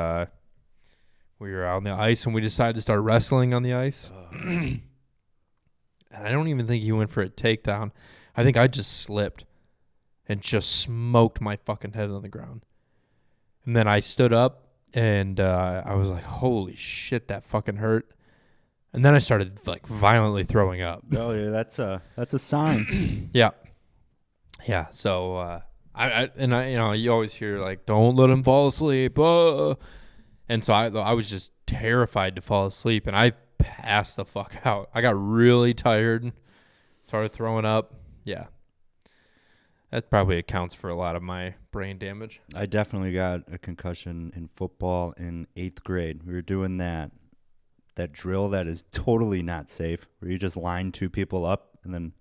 we were out on the ice, and we decided to start wrestling on the ice. And I don't even think he went for a takedown. I think I just slipped and just smoked my fucking head on the ground. And then I stood up, and I was like, holy shit, that fucking hurt. And then I started like violently throwing up. Oh, yeah, that's a sign. Yeah. Yeah, so I you know, you always hear like, don't let him fall asleep. And so I was just terrified to fall asleep, and I passed the fuck out. I got really tired, started throwing up. Yeah. That probably accounts for a lot of my brain damage. I definitely got a concussion in football in 8th grade. We were doing that drill that is totally not safe, where you just line two people up and then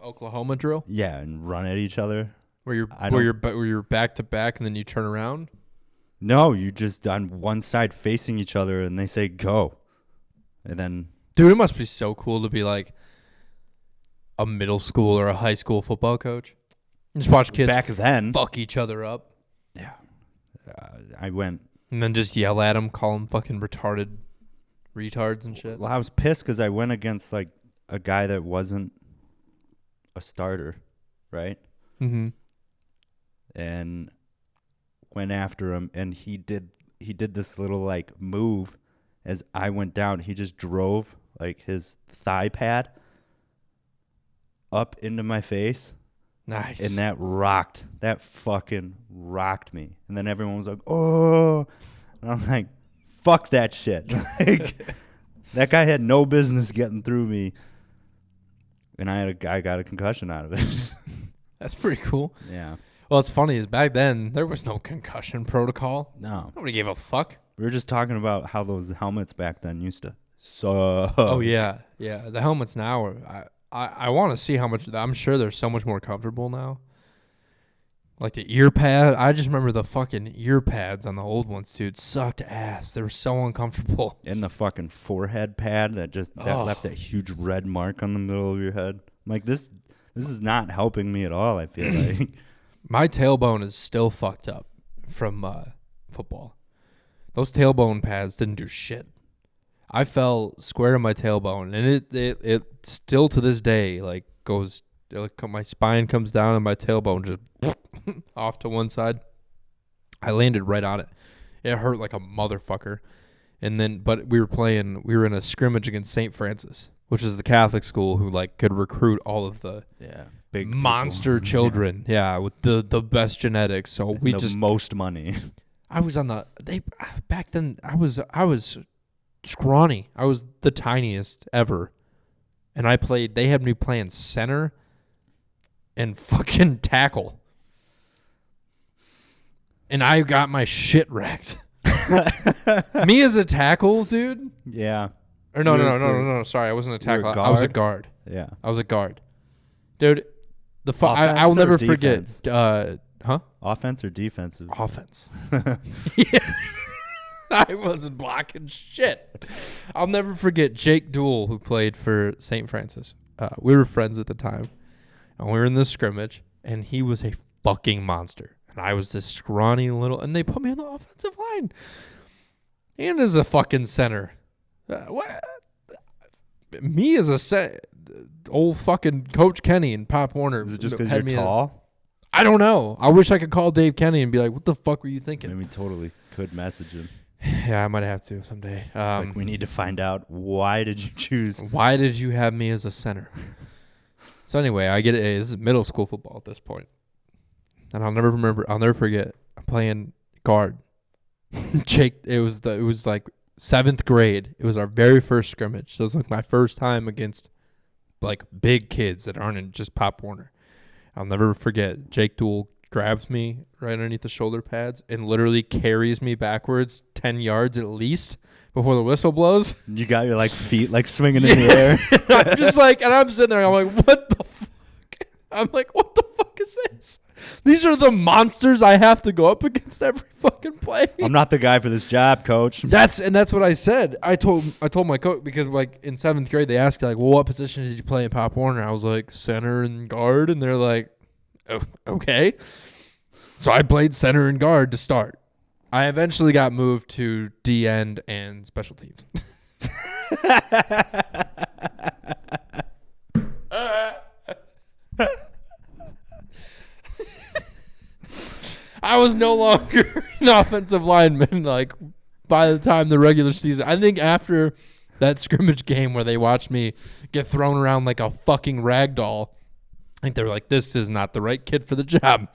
Oklahoma drill? Yeah, and run at each other. Where you're back to back and then you turn around? No, you just on one side facing each other and they say go. And then dude, it must be so cool to be like a middle school or a high school football coach. Just watch kids back then fuck each other up. Yeah. I went and then just yell at them, call them fucking retarded retards and shit. Well, I was pissed because I went against like a guy that wasn't a starter, right? Mm-hmm. And went after him, and he did this little like move as I went down. He just drove like his thigh pad up into my face. Nice. And that fucking rocked me. And then everyone was like, oh. And I'm like, fuck that shit. Like, that guy had no business getting through me. And I got a concussion out of it. That's pretty cool. Yeah. Well, it's funny is back then there was no concussion protocol. No. Nobody gave a fuck. We were just talking about how those helmets back then used to suck. Oh yeah. The helmets now are. I want to see how much. I'm sure they're so much more comfortable now. Like the ear pad. I just remember the fucking ear pads on the old ones, dude. Sucked ass. They were so uncomfortable. And the fucking forehead pad that left that huge red mark on the middle of your head. I'm like, this is not helping me at all, I feel like. My tailbone is still fucked up from football. Those tailbone pads didn't do shit. I fell square to my tailbone, and it still to this day like goes. My spine comes down, and my tailbone just off to one side. I landed right on it. It hurt like a motherfucker. And then, but we were in a scrimmage against St. Francis, which is the Catholic school who like could recruit all of the big monster people. children. Yeah, with the best genetics. So we the just most money. I was on back then. I was scrawny. I was the tiniest ever, and they had me playing center and fucking tackle, and I got my shit wrecked. Me as a tackle, dude. Yeah. Or no. Sorry, I wasn't a tackle. I was a guard. Yeah. I was a guard, dude. I will never forget. Offense or defensive? Offense. Yeah. I wasn't blocking shit. I'll never forget Jake Dool, who played for St. Francis. We were friends at the time, and we were in this scrimmage, and he was a fucking monster. And I was this scrawny little, and they put me on the offensive line. And as a fucking center. What? Me as a old fucking Coach Kenny and Pop Warner. Is it just because you're tall? I don't know. I wish I could call Dave Kenny and be like, what the fuck were you thinking? Maybe totally could message him. Yeah, I might have to someday. We need to find out, why did you choose? Why did you have me as a center? So anyway, I get it. This is middle school football at this point. And I'll never forget. I'm playing guard. Jake, it was like 7th grade. It was our very first scrimmage. So it was like my first time against like big kids that aren't in just Pop Warner. I'll never forget. Jake Dool grabs me right underneath the shoulder pads and literally carries me backwards 10 yards at least before the whistle blows. You got your like feet like swinging in the air. I'm just like, and I'm sitting there. I'm like, what the fuck? I'm like, what the fuck is this? These are the monsters I have to go up against every fucking play. I'm not the guy for this job, coach. That's what I said. I told my coach, because like in 7th grade they asked like, well, what position did you play in Pop Warner? I was like, center and guard, and they're like, oh, okay. So I played center and guard to start. I eventually got moved to D end and special teams. I was no longer an offensive lineman, like, by the time the regular season. I think after that scrimmage game where they watched me get thrown around like a fucking rag doll, I think they were like, this is not the right kid for the job.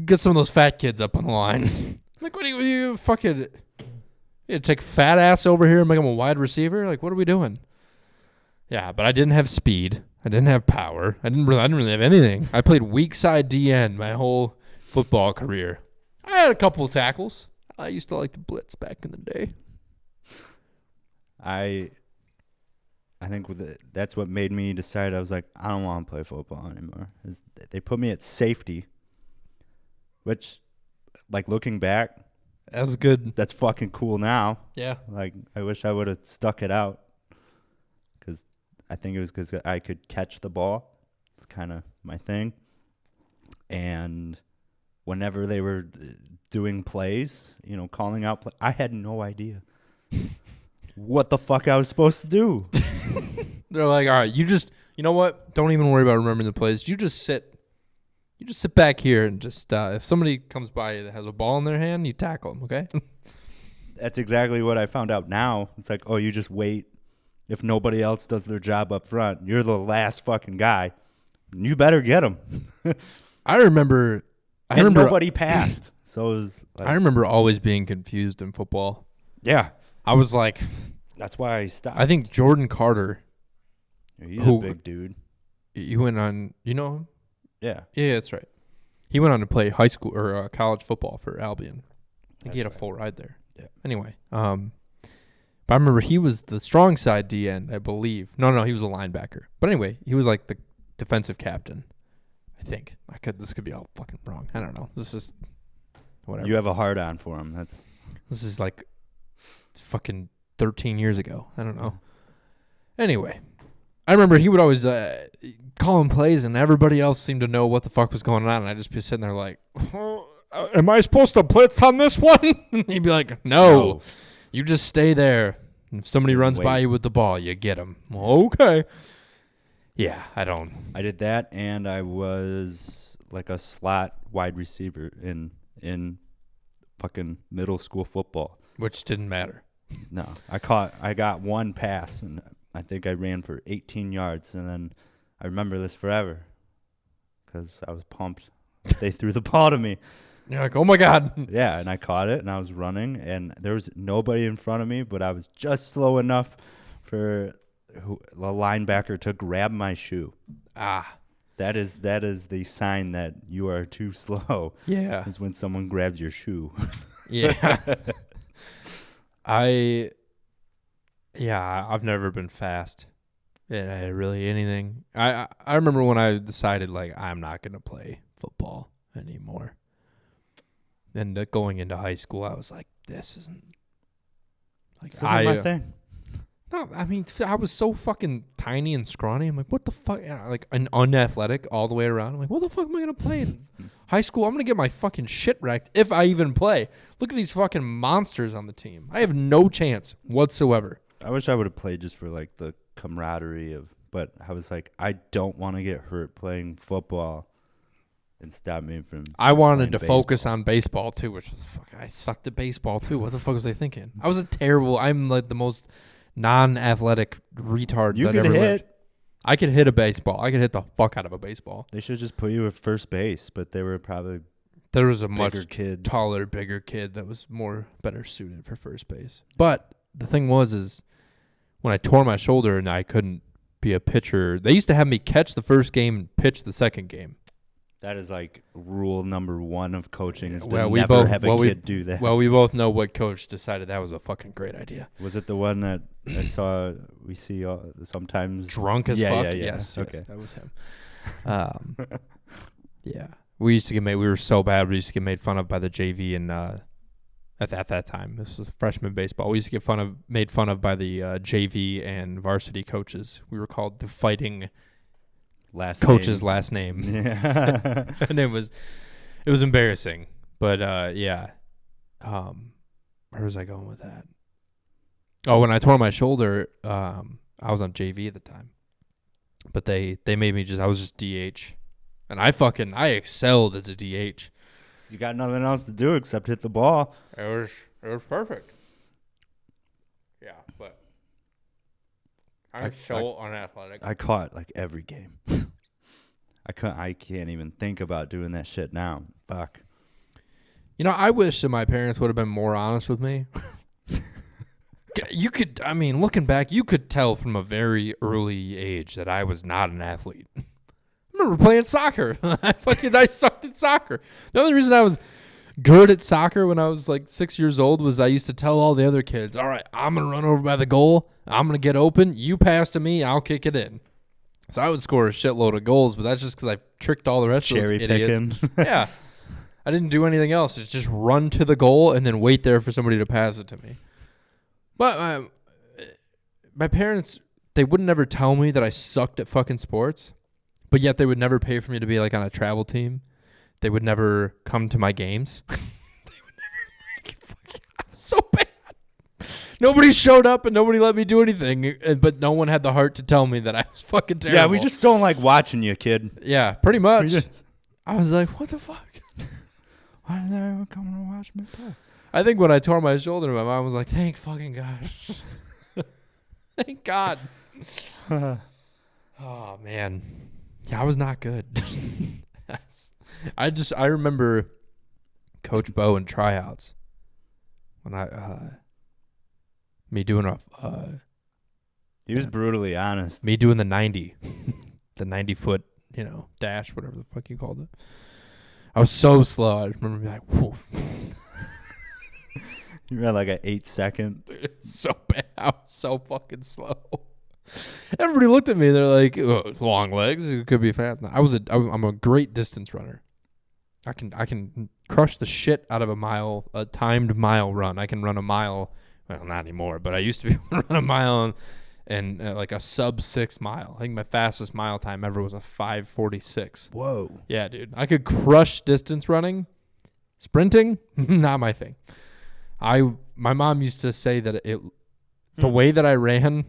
Get some of those fat kids up on the line. I'm like, what are you fucking... You take fat ass over here and make him a wide receiver? Like, what are we doing? Yeah, but I didn't have speed. I didn't have power. I didn't really have anything. I played weak side DN my whole football career. I had a couple of tackles. I used to like to blitz back in the day. I think that's what made me decide. I was like, I don't want to play football anymore. They put me at safety, which, like, looking back, that was good. That's fucking cool now. Yeah. Like, I wish I would have stuck it out, because I think it was because I could catch the ball. It's kind of my thing. And whenever they were doing plays, calling out, I had no idea. what the fuck I was supposed to do. They're like, all right, you know what? Don't even worry about remembering the plays. You just sit back here and just if somebody comes by that has a ball in their hand, you tackle them, okay? That's exactly what I found out now. It's like, oh, you just wait. If nobody else does their job up front, you're the last fucking guy. You better get them. I remember nobody passed. So it was like, I remember always being confused in football. Yeah. I was like, that's why I stopped. I think Jordan Carter. He's a big dude. He went on, you know him? Yeah. Yeah, that's right. He went on to play high school or college football for Albion. I think he had a full ride there. Yeah. Anyway, but I remember he was the strong side D end, I believe. No, he was a linebacker. But anyway, he was like the defensive captain. I think this could be all fucking wrong. I don't know. This is whatever. You have a hard on for him. This is like fucking 13 years ago. I don't know. Anyway, I remember he would always call him plays, and everybody else seemed to know what the fuck was going on, and I'd just be sitting there like, am I supposed to blitz on this one? And he'd be like, no. You just stay there. If somebody runs by you with the ball, you get them. Well, okay. Yeah, I did that, and I was like a slot wide receiver in fucking middle school football. Which didn't matter. No. I got one pass, and I think I ran for 18 yards, and then I remember this forever because I was pumped. They threw the ball to me. You're like, oh, my God. Yeah, and I caught it, and I was running, and there was nobody in front of me, but I was just slow enough for the linebacker to grab my shoe. That is the sign that you are too slow. Yeah. Is when someone grabs your shoe. Yeah. I've never been fast at really anything. I remember when I decided, like, I'm not going to play football anymore. And going into high school, I was like, this isn't my thing. No, I mean, I was so fucking tiny and scrawny. I'm like, what the fuck? Like, unathletic all the way around. I'm like, what the fuck am I going to play in high school? I'm going to get my fucking shit wrecked if I even play. Look at these fucking monsters on the team. I have no chance whatsoever. I wish I would have played just for, like, the camaraderie but I was like, I don't want to get hurt playing football and stop me from I wanted to focus on baseball, too, which was, I sucked at baseball, too. What the fuck was I thinking? I'm like the most non-athletic retard that ever lived. I could hit a baseball. I could hit the fuck out of a baseball. They should just put you at first base, but they were probably there was a much taller, bigger kid that was better suited for first base. But the thing is when I tore my shoulder and I couldn't be a pitcher, they used to have me catch the first game and pitch the second game. That is like rule number 1 of coaching is to never have a kid do that. Well, we both know what coach decided that was a fucking great idea. Was it the one that we see sometimes? Drunk as fuck? Yeah. Yes, okay. Yes, that was him. Yeah. We used to get made, we were so bad, we used to get made fun of by the JV and at that time. This was freshman baseball. We used to get made fun of by the JV and varsity coaches. We were called the Fighting last name. Yeah. And it was embarrassing. But where was I going with that? Oh, when I tore my shoulder, I was on JV at the time. But they made me I was just DH. And I excelled as a DH. You got nothing else to do except hit the ball. It was perfect. Yeah, but I'm so unathletic. I caught like every game. I can't even think about doing that shit now. Fuck. You know, I wish that my parents would have been more honest with me. Looking back, you could tell from a very early age that I was not an athlete. I remember playing soccer. I sucked at soccer. The only reason I was good at soccer when I was like 6 years old was I used to tell all the other kids, all right, I'm going to run over by the goal. I'm going to get open. You pass to me. I'll kick it in. So I would score a shitload of goals, but that's just because I tricked all the rest of those idiots. Yeah. I didn't do anything else. It's just run to the goal and then wait there for somebody to pass it to me. But my parents, they would never tell me that I sucked at fucking sports, but yet they would never pay for me to be like on a travel team. They would never come to my games. They would never I was so bad. Nobody showed up and nobody let me do anything, but no one had the heart to tell me that I was fucking terrible. Yeah, we just don't like watching you, kid. Yeah, pretty much. just- I was like, what the fuck? Why does everyone come to watch me play? I think when I tore my shoulder, my mom was like, thank fucking God. Thank God. Oh, man. Yeah, I was not good. I remember Coach Bo in tryouts when me doing He was brutally honest. me doing the 90 foot, dash, whatever the fuck you called it. I was so slow. I just remember being like, woof. You ran like an 8-second. So bad. I was so fucking slow. Everybody looked at me. They're like, oh, long legs. It could be fast. I'm a great distance runner. I can crush the shit out of a timed mile run. I can run a mile. Well, not anymore, but I used to be able to run a mile and like a sub 6 mile. I think my fastest mile time ever was a 5:46. Whoa. Yeah, dude. I could crush distance running. Sprinting, not my thing. My mom used to say that the way that I ran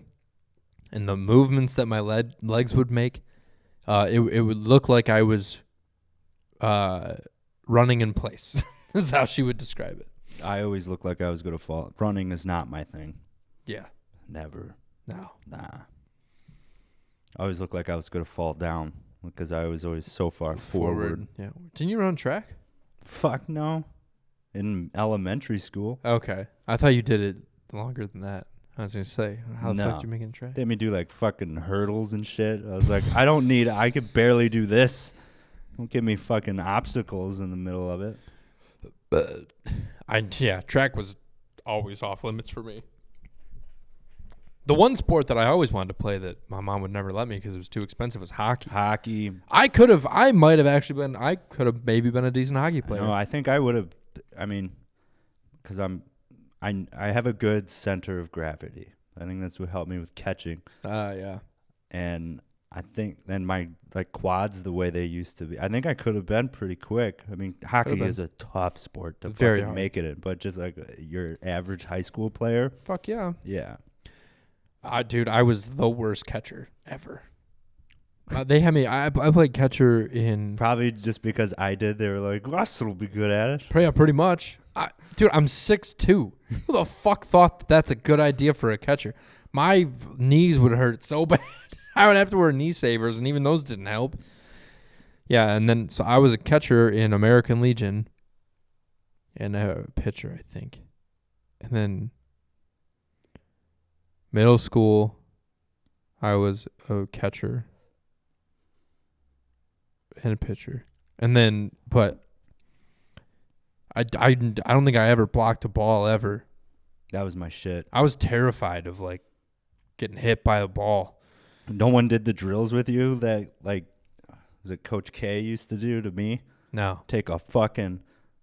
and the movements that my legs would make, it would look like I was running in place. That's how she would describe it. I always looked like I was going to fall. Running is not my thing. Yeah. Never. No. Nah. I always looked like I was going to fall down because I was always so far forward. Yeah. Didn't you run track? Fuck no. In elementary school. Okay. I thought you did it longer than that. I was going to say, how the fuck did you make it track? They made me do like fucking hurdles and shit. I was like, I could barely do this. Don't give me fucking obstacles in the middle of it. But track was always off limits for me. The one sport that I always wanted to play that my mom would never let me because it was too expensive was hockey. Hockey. I could have maybe been a decent hockey player. No, I think I would have. I mean, because I have a good center of gravity. I think that's what helped me with catching. Yeah. And I think then my quads the way they used to be. I think I could have been pretty quick. I mean, hockey is a tough sport to Very fucking hard. make it in, but just like your average high school player. Fuck yeah. Yeah. Dude, I was the worst catcher ever. They had me. I played catcher in. Probably just because I did. They were like, Russell will be good at it. Yeah, pretty much. Dude, I'm 6'2". Who the fuck thought that's a good idea for a catcher? My knees would hurt so bad. I would have to wear knee savers, and even those didn't help. Yeah, and then so I was a catcher in American Legion and a pitcher, I think. And then middle school, I was a catcher and a pitcher. And then, but I don't think I ever blocked a ball ever. That was my shit. I was terrified of like getting hit by a ball. No one did the drills with you that was it Coach K used to do to me? No. Take a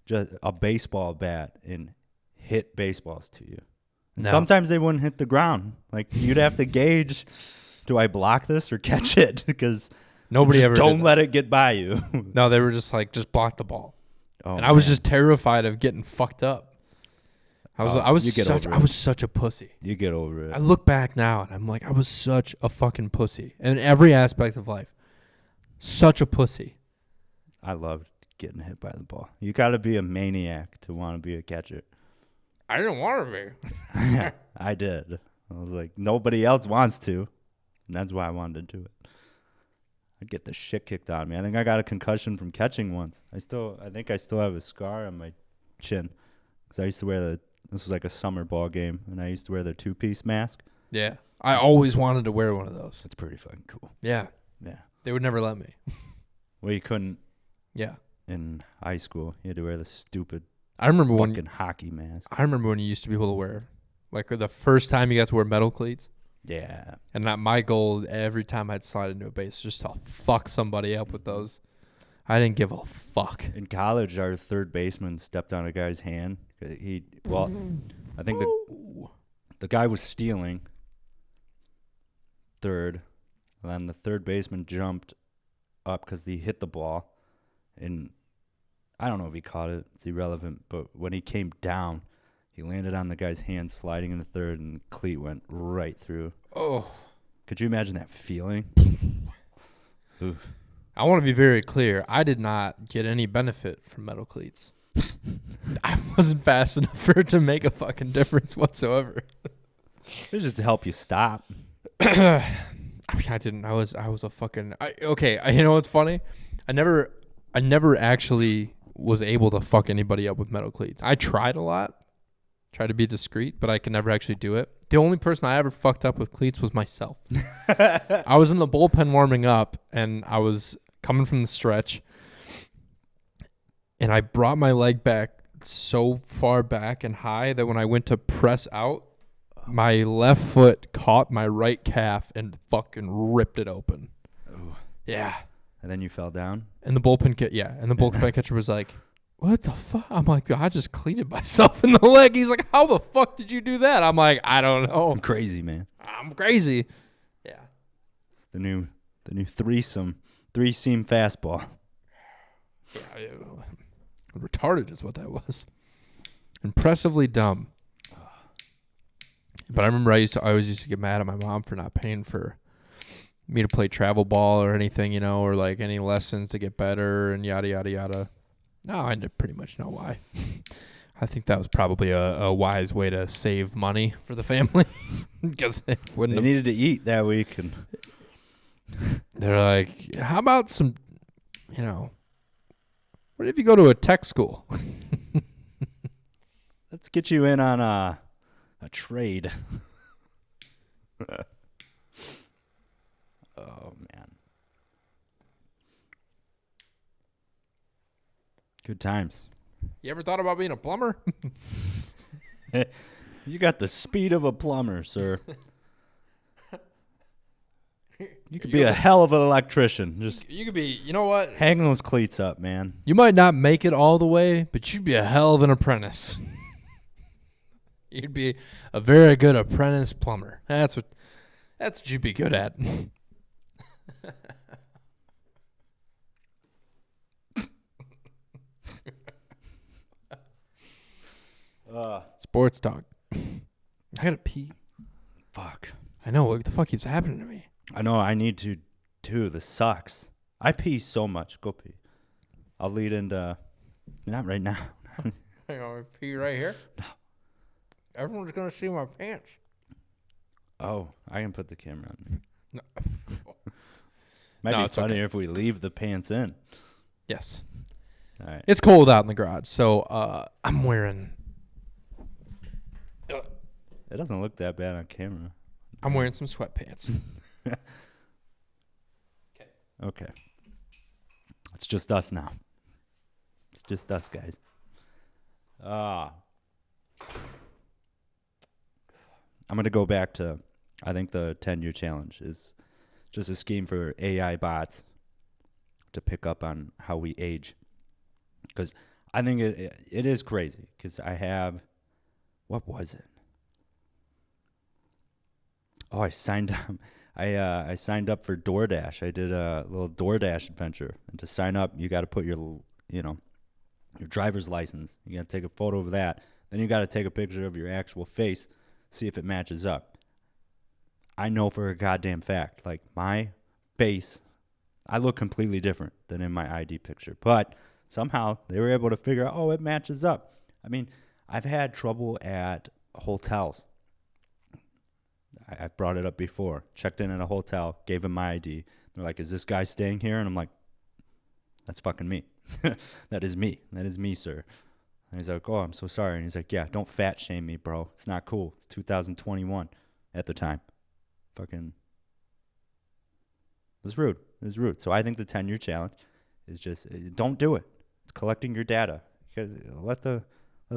just a baseball bat and hit baseballs to you. No. Sometimes they wouldn't hit the ground. Like you'd have to gauge, do I block this or catch it? Because nobody ever don't did let it get by you. No, they were just like, just block the ball. Oh, and I was just terrified of getting fucked up. I was such a pussy. You get over it. I look back now and I'm like, I was such a fucking pussy in every aspect of life. Such a pussy. I loved getting hit by the ball. You got to be a maniac to want to be a catcher. I didn't want to be. I did. I was like, nobody else wants to. And that's why I wanted to do it. I'd get the shit kicked out of me. I think I got a concussion from catching once. I think I still have a scar on my chin. Because I used to wear this was like a summer ball game, and I used to wear the 2-piece mask. Yeah. I always wanted to wear one of those. It's pretty fucking cool. Yeah. Yeah. They would never let me. Well, you couldn't. Yeah. In high school, you had to wear the stupid I remember fucking hockey mask. I remember when you used to be able to wear, like the first time you got to wear metal cleats. Yeah. And my goal every time I'd slide into a base just to fuck somebody up with those. I didn't give a fuck. In college, our third baseman stepped on a guy's hand. I think the guy was stealing third, and then the third baseman jumped up because he hit the ball, and I don't know if he caught it. It's irrelevant. But when he came down, He landed on the guy's hand, sliding into third, and the cleat went right through. Oh. Could you imagine that feeling? Oof. I want to be very clear. I did not get any benefit from metal cleats. I wasn't fast enough for it to make a fucking difference whatsoever. It was just to help you stop. I mean, I didn't. I was a fucking. You know what's funny? I never actually was able to fuck anybody up with metal cleats. I tried a lot, tried to be discreet, but I could never actually do it. The only person I ever fucked up with cleats was myself. I was in the bullpen warming up, and I was coming from the stretch, and I brought my leg back so far back and high that when I went to press out, my left foot caught my right calf and fucking ripped it open. Ooh. Yeah. And then you fell down? And the bullpen catcher was like, what the fuck? I'm like, I just cleated myself in the leg. He's like, how the fuck did you do that? I'm like, I don't know. I'm crazy, man. I'm crazy. Yeah. It's the new three-seam fastball. Yeah, retarded is what that was. Impressively dumb. But I remember I always used to get mad at my mom for not paying for me to play travel ball or anything, or like any lessons to get better and yada, yada, yada. No, I pretty much know why. I think that was probably a wise way to save money for the family because they needed to eat that week. And they're like, how about some, what if you go to a tech school? Let's get you in on a trade. Oh, man. Good times. You ever thought about being a plumber? You got the speed of a plumber, sir. You could be a hell of an electrician. You could be, you know what? Hang those cleats up, man. You might not make it all the way, but you'd be a hell of an apprentice. You'd be a very good apprentice plumber. That's what you'd be good at. Sports talk. I gotta pee. Fuck. I know. What the fuck keeps happening to me? I know. I need to, too. This sucks. I pee so much. Go pee. I'll lead into... Not right now. I gotta pee right here? No. Everyone's gonna see my pants. Oh, I can put the camera on me. No. Might be funnier if we leave the pants in. Yes. All right. It's cold out in the garage, so I'm wearing... It doesn't look that bad on camera. I'm wearing some sweatpants. Okay. It's just us now. It's just us, guys. I'm going to go back to, I think the 10-year challenge is just a scheme for AI bots to pick up on how we age. Because I think it is crazy. Because I have, what was it? Oh, I signed up. I signed up for DoorDash. I did a little DoorDash adventure. And to sign up, you got to put your driver's license. You got to take a photo of that. Then you got to take a picture of your actual face, see if it matches up. I know for a goddamn fact, like my face, I look completely different than in my ID picture. But somehow they were able to figure out, it matches up. I mean, I've had trouble at hotels. I've brought it up before. Checked in at a hotel, gave him my ID. They're like, is this guy staying here? And I'm like, that's fucking me. That is me. That is me, sir. And he's like, oh, I'm so sorry. And he's like, yeah, don't fat shame me, bro. It's not cool. It's 2021 at the time. Fucking. It was rude. It was rude. So I think the 10-year challenge is just, don't do it. It's collecting your data. Let the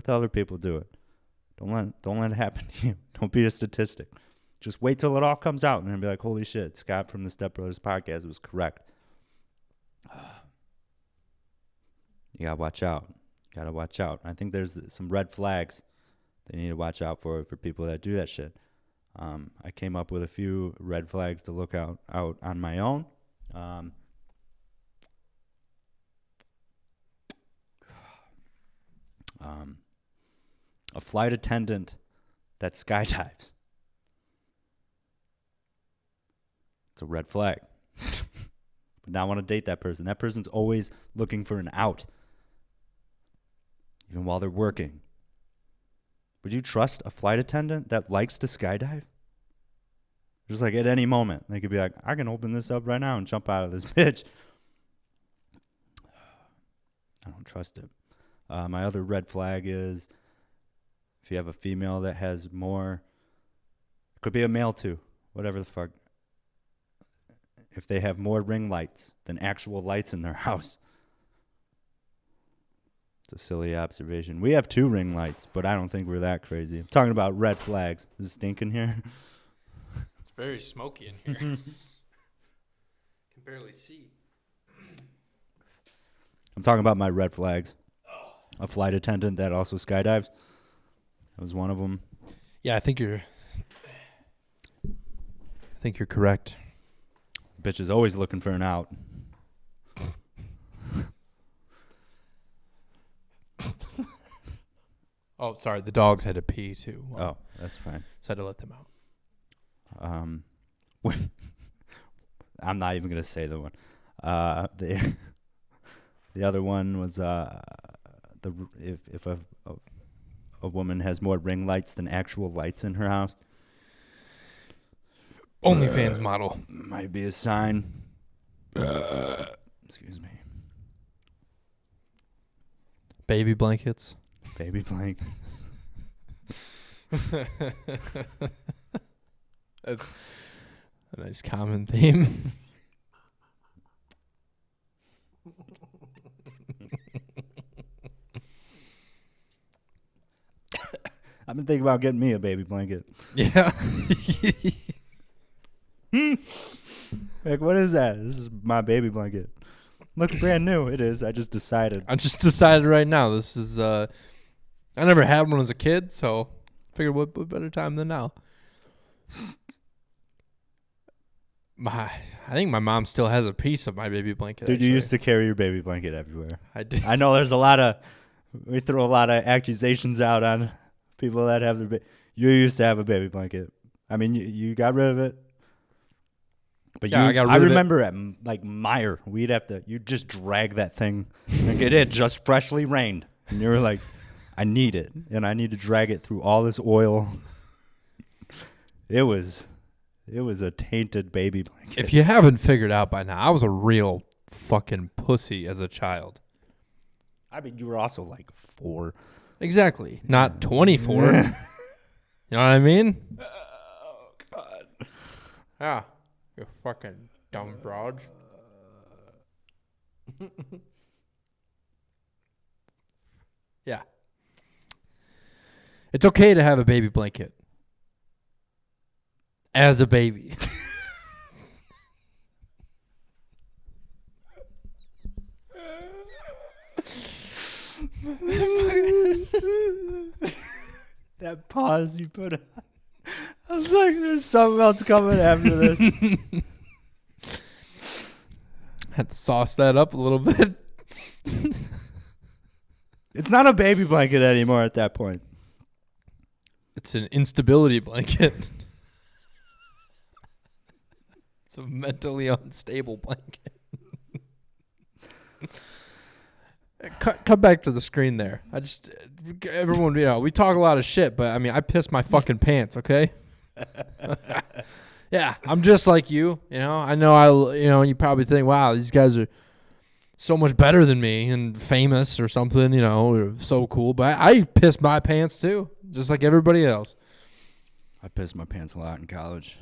other people do it. Don't let it happen to you. Don't be a statistic. Just wait till it all comes out and then be like, holy shit, Scott from the Stepbrothers podcast was correct. You gotta watch out. Gotta watch out. I think there's some red flags they need to watch out for people that do that shit. I came up with a few red flags to look out on my own. a flight attendant that skydives. It's a red flag. But now I want to date that person. That person's always looking for an out, even while they're working. Would you trust a flight attendant that likes to skydive? Just like at any moment, they could be like, I can open this up right now and jump out of this bitch. I don't trust it. My other red flag is if you have a female that has more, it could be a male too, whatever the fuck. If they have more ring lights than actual lights in their house. It's a silly observation. We have 2 ring lights, but I don't think we're that crazy. I'm talking about red flags. Is it stinking here? It's very smoky in here. Can barely see. I'm talking about my red flags. A flight attendant that also skydives. That was one of them. Yeah, I think you're correct. Bitch is always looking for an out. Oh, sorry. The dogs had to pee too. Oh, that's fine. So I had to let them out. When I'm not even gonna say the one. The other one was if a woman has more ring lights than actual lights in her house. OnlyFans model. Might be a sign. Excuse me. Baby blankets. Baby blankets. That's a nice common theme. I've been thinking about getting me a baby blanket. Yeah. Like, what is that? This is my baby blanket. Looks brand new. It is. I just decided. I just decided right now. This is. I never had one as a kid, so figured what better time than now. I think my mom still has a piece of my baby blanket. Dude, actually. you used to carry your baby blanket everywhere. I did. I know there's we throw a lot of accusations out on people that have their you used to have a baby blanket. I mean, you got rid of it. But yeah, I remember at like Meyer, you'd just drag that thing. Like it had just freshly rained. And you were like, I need it. And I need to drag it through all this oil. It was a tainted baby blanket. If you haven't figured out by now, I was a real fucking pussy as a child. I mean, you were also like 4. Exactly. Not 24. You know what I mean? Oh, God. Yeah. You fucking dumb broad. Yeah. It's okay to have a baby blanket. As a baby. That pause you put on. I was like, there's something else coming after this. Had to sauce that up a little bit. It's not a baby blanket anymore at that point. It's an instability blanket. It's a mentally unstable blanket. Cut back to the screen there. Everyone, we talk a lot of shit, but I mean, I piss my fucking pants, okay? Yeah, I'm just like you, I know you probably think, wow, these guys are so much better than me and famous or something, or so cool, but I piss my pants too, just like everybody else. I pissed my pants a lot in college.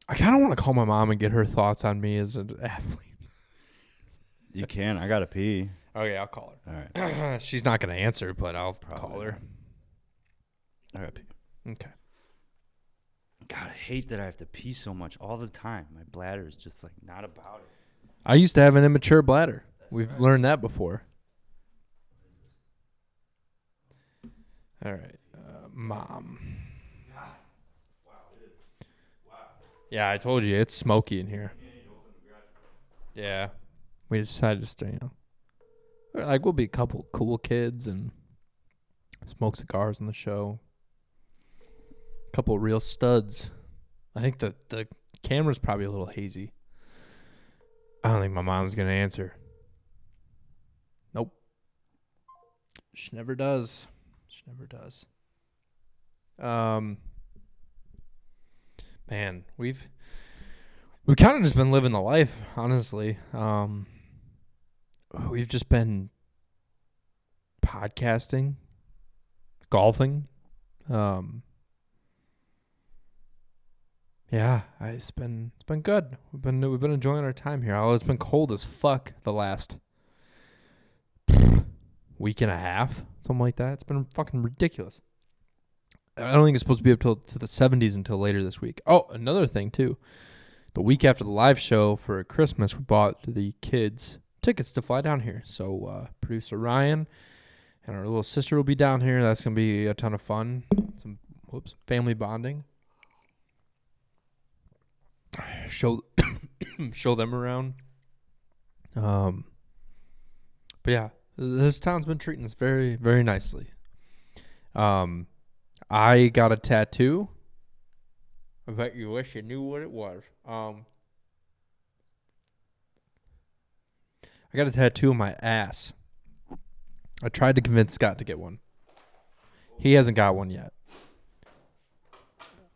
I kind of want to call my mom and get her thoughts on me as an athlete. You can. I got to pee. Okay, I'll call her. All right. She's not going to answer, but I'll call her. I got to pee. Okay. God, I hate that I have to pee so much all the time. My bladder is just like not about it. I used to have an immature bladder. We've learned that before. All right. Mom. Yeah, I told you, it's smoky in here. Yeah. We decided to stay, like, we'll be a couple cool kids and Smoke cigars on the show. A couple of real studs. I think the camera's probably a little hazy. I don't think my mom's going to answer. Nope. She never does. Man, we've kind of just been living the life, honestly. We've just been podcasting, golfing. Yeah, it's been good. We've been enjoying our time here. Although it's been cold as fuck the last week and a half, something like that. It's been fucking ridiculous. I don't think it's supposed to be up to the 70s until later this week. Oh, another thing too. The week after the live show for Christmas, we bought the kids tickets to fly down here. So producer Ryan and our little sister will be down here. That's gonna be a ton of fun. Some family bonding. Show them around. But yeah, this town's been treating us very, very nicely. I got a tattoo. I bet you wish you knew what it was. I got a tattoo on my ass. I tried to convince Scott to get one. He hasn't got one yet.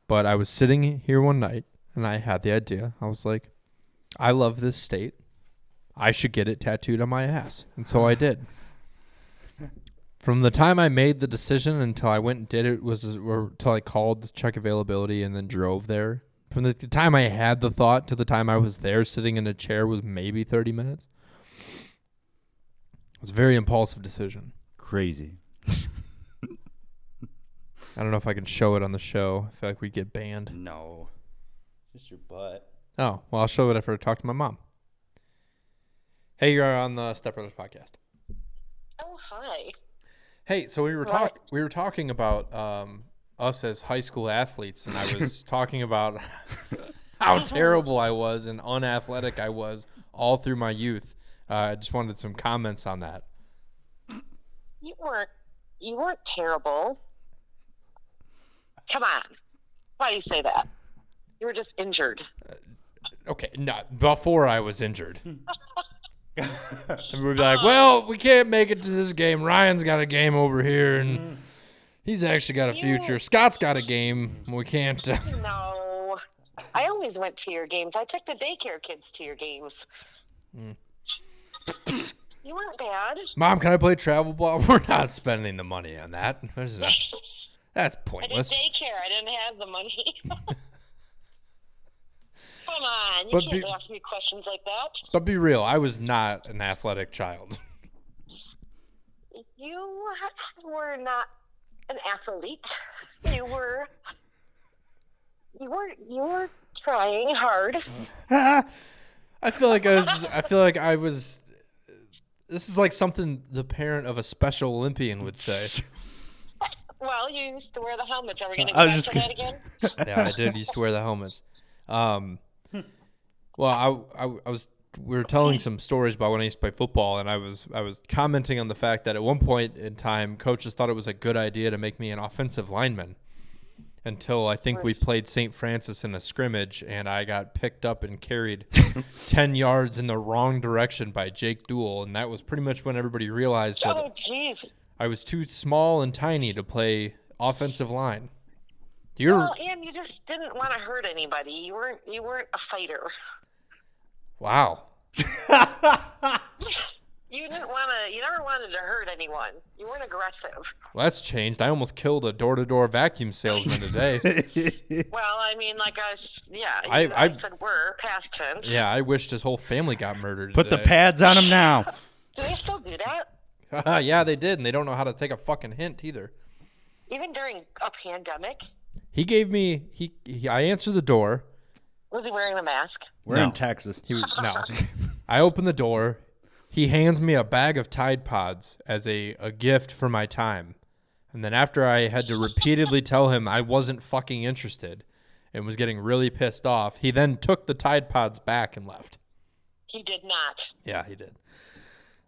But I was sitting here one night, and I had the idea. I was like, I love this state. I should get it tattooed on my ass. And so I did. From the time I made the decision until I went and did it until I called to check availability and then drove there. From the time I had the thought to the time I was there sitting in a chair was maybe 30 minutes. It was a very impulsive decision. Crazy. I don't know if I can show it on the show. I feel like we'd get banned. No. Just your butt. Oh, well, I'll show it after I talk to my mom. Hey, you're on the Stepbrothers podcast. Oh, hi. Hey, so we were talking about us as high school athletes, and I was talking about how terrible I was and unathletic I was all through my youth. I just wanted some comments on that. You weren't terrible. Come on. Why do you say that? You were just injured. Okay, not before I was injured. And we'd be like, well, we can't make it to this game. Ryan's got a game over here, and he's actually got a future. Scott's got a game. We can't. No. I always went to your games. I took the daycare kids to your games. You weren't bad. Mom, can I play travel ball? We're not spending the money on that. That's pointless. I did daycare. I didn't have the money. Come on. You can't ask me questions like that. But be real. I was not an athletic child. You were not an athlete. You were trying hard. I feel like I was. This is like something the parent of a Special Olympian would say. Well, you used to wear the helmets. Are we going to go back to that again? Yeah, I did used to wear the helmets. Well, we were telling some stories about when I used to play football, and I was commenting on the fact that at one point in time, coaches thought it was a good idea to make me an offensive lineman until I think we played St. Francis in a scrimmage, and I got picked up and carried 10 yards in the wrong direction by Jake Duell, and that was pretty much when everybody realized that I was too small and tiny to play offensive line. Well, and you just didn't want to hurt anybody. You weren't a fighter. Wow. You never wanted to hurt anyone. You weren't aggressive. Well, that's changed. I almost killed a door-to-door vacuum salesman today. Well, I mean, like I said we're past tense. Yeah, I wished his whole family got murdered Put today. the pads on him now. Do they still do that? Yeah, they did, and they don't know how to take a fucking hint either. Even during a pandemic? He gave me I answered the door. Was he wearing the mask? We're in Texas. No. I opened the door. He hands me a bag of Tide Pods as a gift for my time. And then after I had to repeatedly tell him I wasn't fucking interested and was getting really pissed off, he then took the Tide Pods back and left. He did not. Yeah, he did.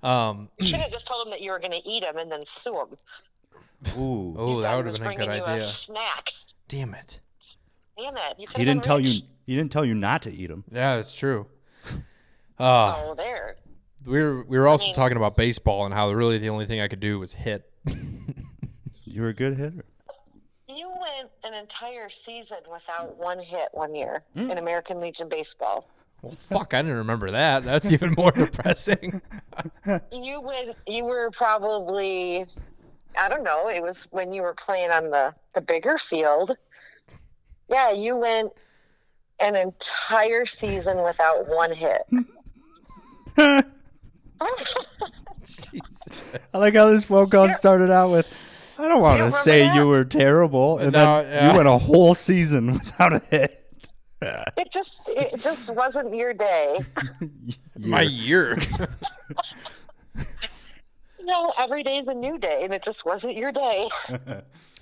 You should have just told him that you were going to eat him and then sue him. Ooh. Oh, You that thought would he have was been a good bringing you idea. a snack. Damn it. Damn it! You could He have didn't been tell rich. you. He didn't tell you not to eat them. Yeah, that's true. So there. We were also mean- talking about baseball and how really the only thing I could do was hit. You were a good hitter. You went an entire season without one hit one year in American Legion baseball. Well, fuck, I didn't remember that. That's even more depressing. You were probably, I don't know, it was when you were playing on the bigger field. Yeah, you went an entire season without one hit. Jesus. I like how this phone call started out with, I don't want to remember say that? you were terrible. And No, then yeah. you went a whole season without a hit. It just wasn't your day. My year. Every day's a new day, and it just wasn't your day.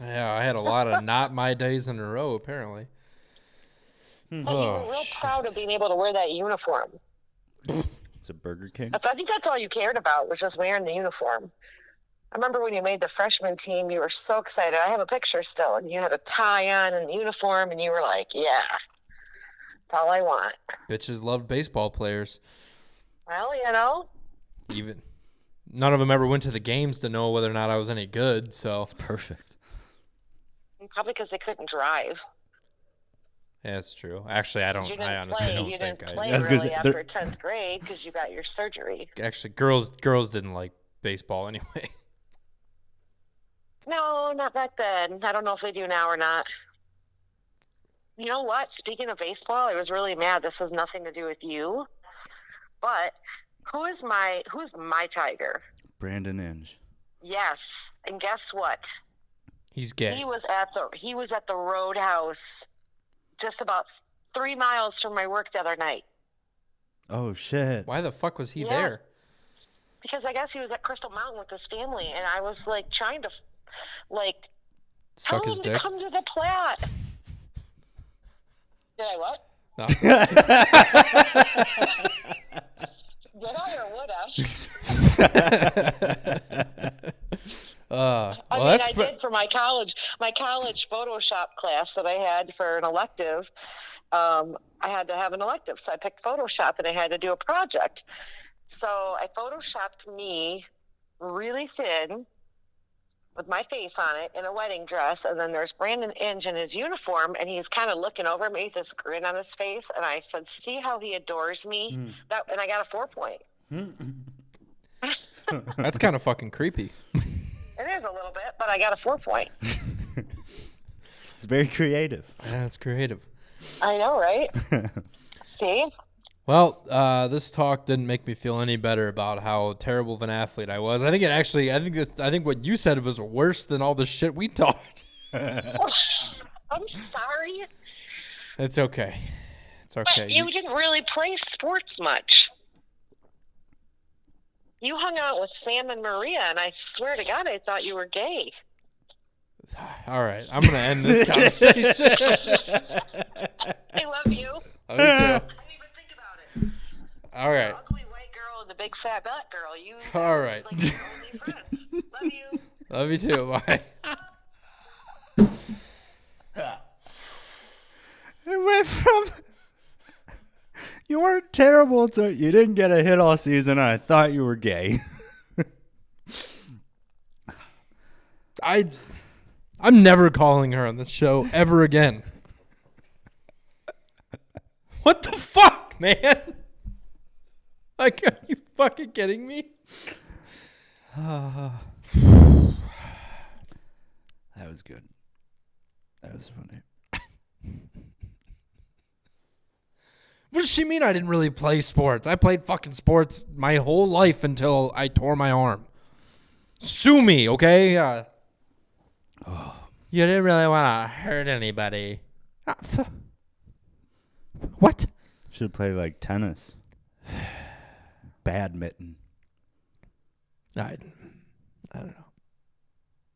Yeah, I had a lot of not my days in a row, apparently. But you were real proud of being able to wear that uniform. It's a Burger King. I think that's all you cared about was just wearing the uniform. I remember when you made the freshman team, you were so excited. I have a picture still, and you had a tie on and the uniform, and you were like, yeah, that's all I want. Bitches loved baseball players. Well, Even none of them ever went to the games to know whether or not I was any good. So Perfect. probably because they couldn't drive. yeah, that's true. Actually, I honestly don't You think didn't I. play I was gonna really say, after 10th grade because you got your surgery. Actually, girls didn't like baseball anyway. No, not back then. I don't know if they do now or not. You know what? Speaking of baseball, I was really mad. This has nothing to do with you. But who's my Tiger? Brandon Inge. Yes. And guess what? He's gay. He was at the Roadhouse just about 3 miles from my work the other night. Oh, shit. Why the fuck was he Yeah. there? Because I guess he was at Crystal Mountain with his family, and I was like trying to tell Suck his him dick. to come to the Platte. Did I what? No. Did I or would I? I did for my college Photoshop class that I had for an elective. I had to have an elective, so I picked Photoshop, and I had to do a project. So I Photoshopped me really thin with my face on it in a wedding dress, and then there's Brandon Inge in his uniform, and he's kind of looking over at me with this grin on his face, and I said, see how he adores me? And I got a 4-point. That's kind of fucking creepy. It is a little bit, but I got a 4-point. It's very creative. Yeah, that's creative. I know, right? See? Well, this talk didn't make me feel any better about how terrible of an athlete I was. I think what you said was worse than all the shit we talked. I'm sorry. It's okay. It's okay. But you didn't really play sports much. You hung out with Sam and Maria, and I swear to God, I thought you were gay. All right, I'm gonna end this conversation. I love you. Love you too. I didn't even think about it. All right. The ugly white girl and the big fat black girl. You All guys, right. like, you're only friends. Love you. Love you too. Bye. It went from you weren't terrible to you didn't get a hit all season, and I thought you were gay. I'm never calling her on this show ever again. What the fuck, man? Like, are you fucking kidding me? That was good. That was funny. What does she mean I didn't really play sports? I played fucking sports my whole life until I tore my arm. Sue me, okay? You didn't really want to hurt anybody. What? Should play like tennis. Badminton. I don't know.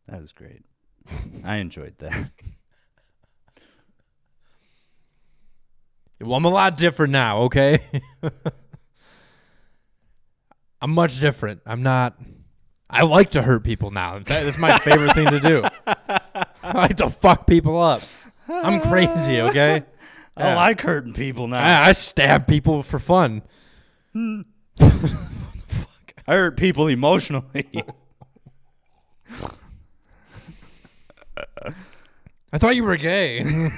That was great. I enjoyed that. Well, I'm a lot different now, okay? I'm much different. I'm not I like to hurt people now. That's my favorite thing to do. I like to fuck people up. I'm crazy, okay? I like hurting people now. I stab people for fun. I hurt people emotionally. I thought you were gay. Dude,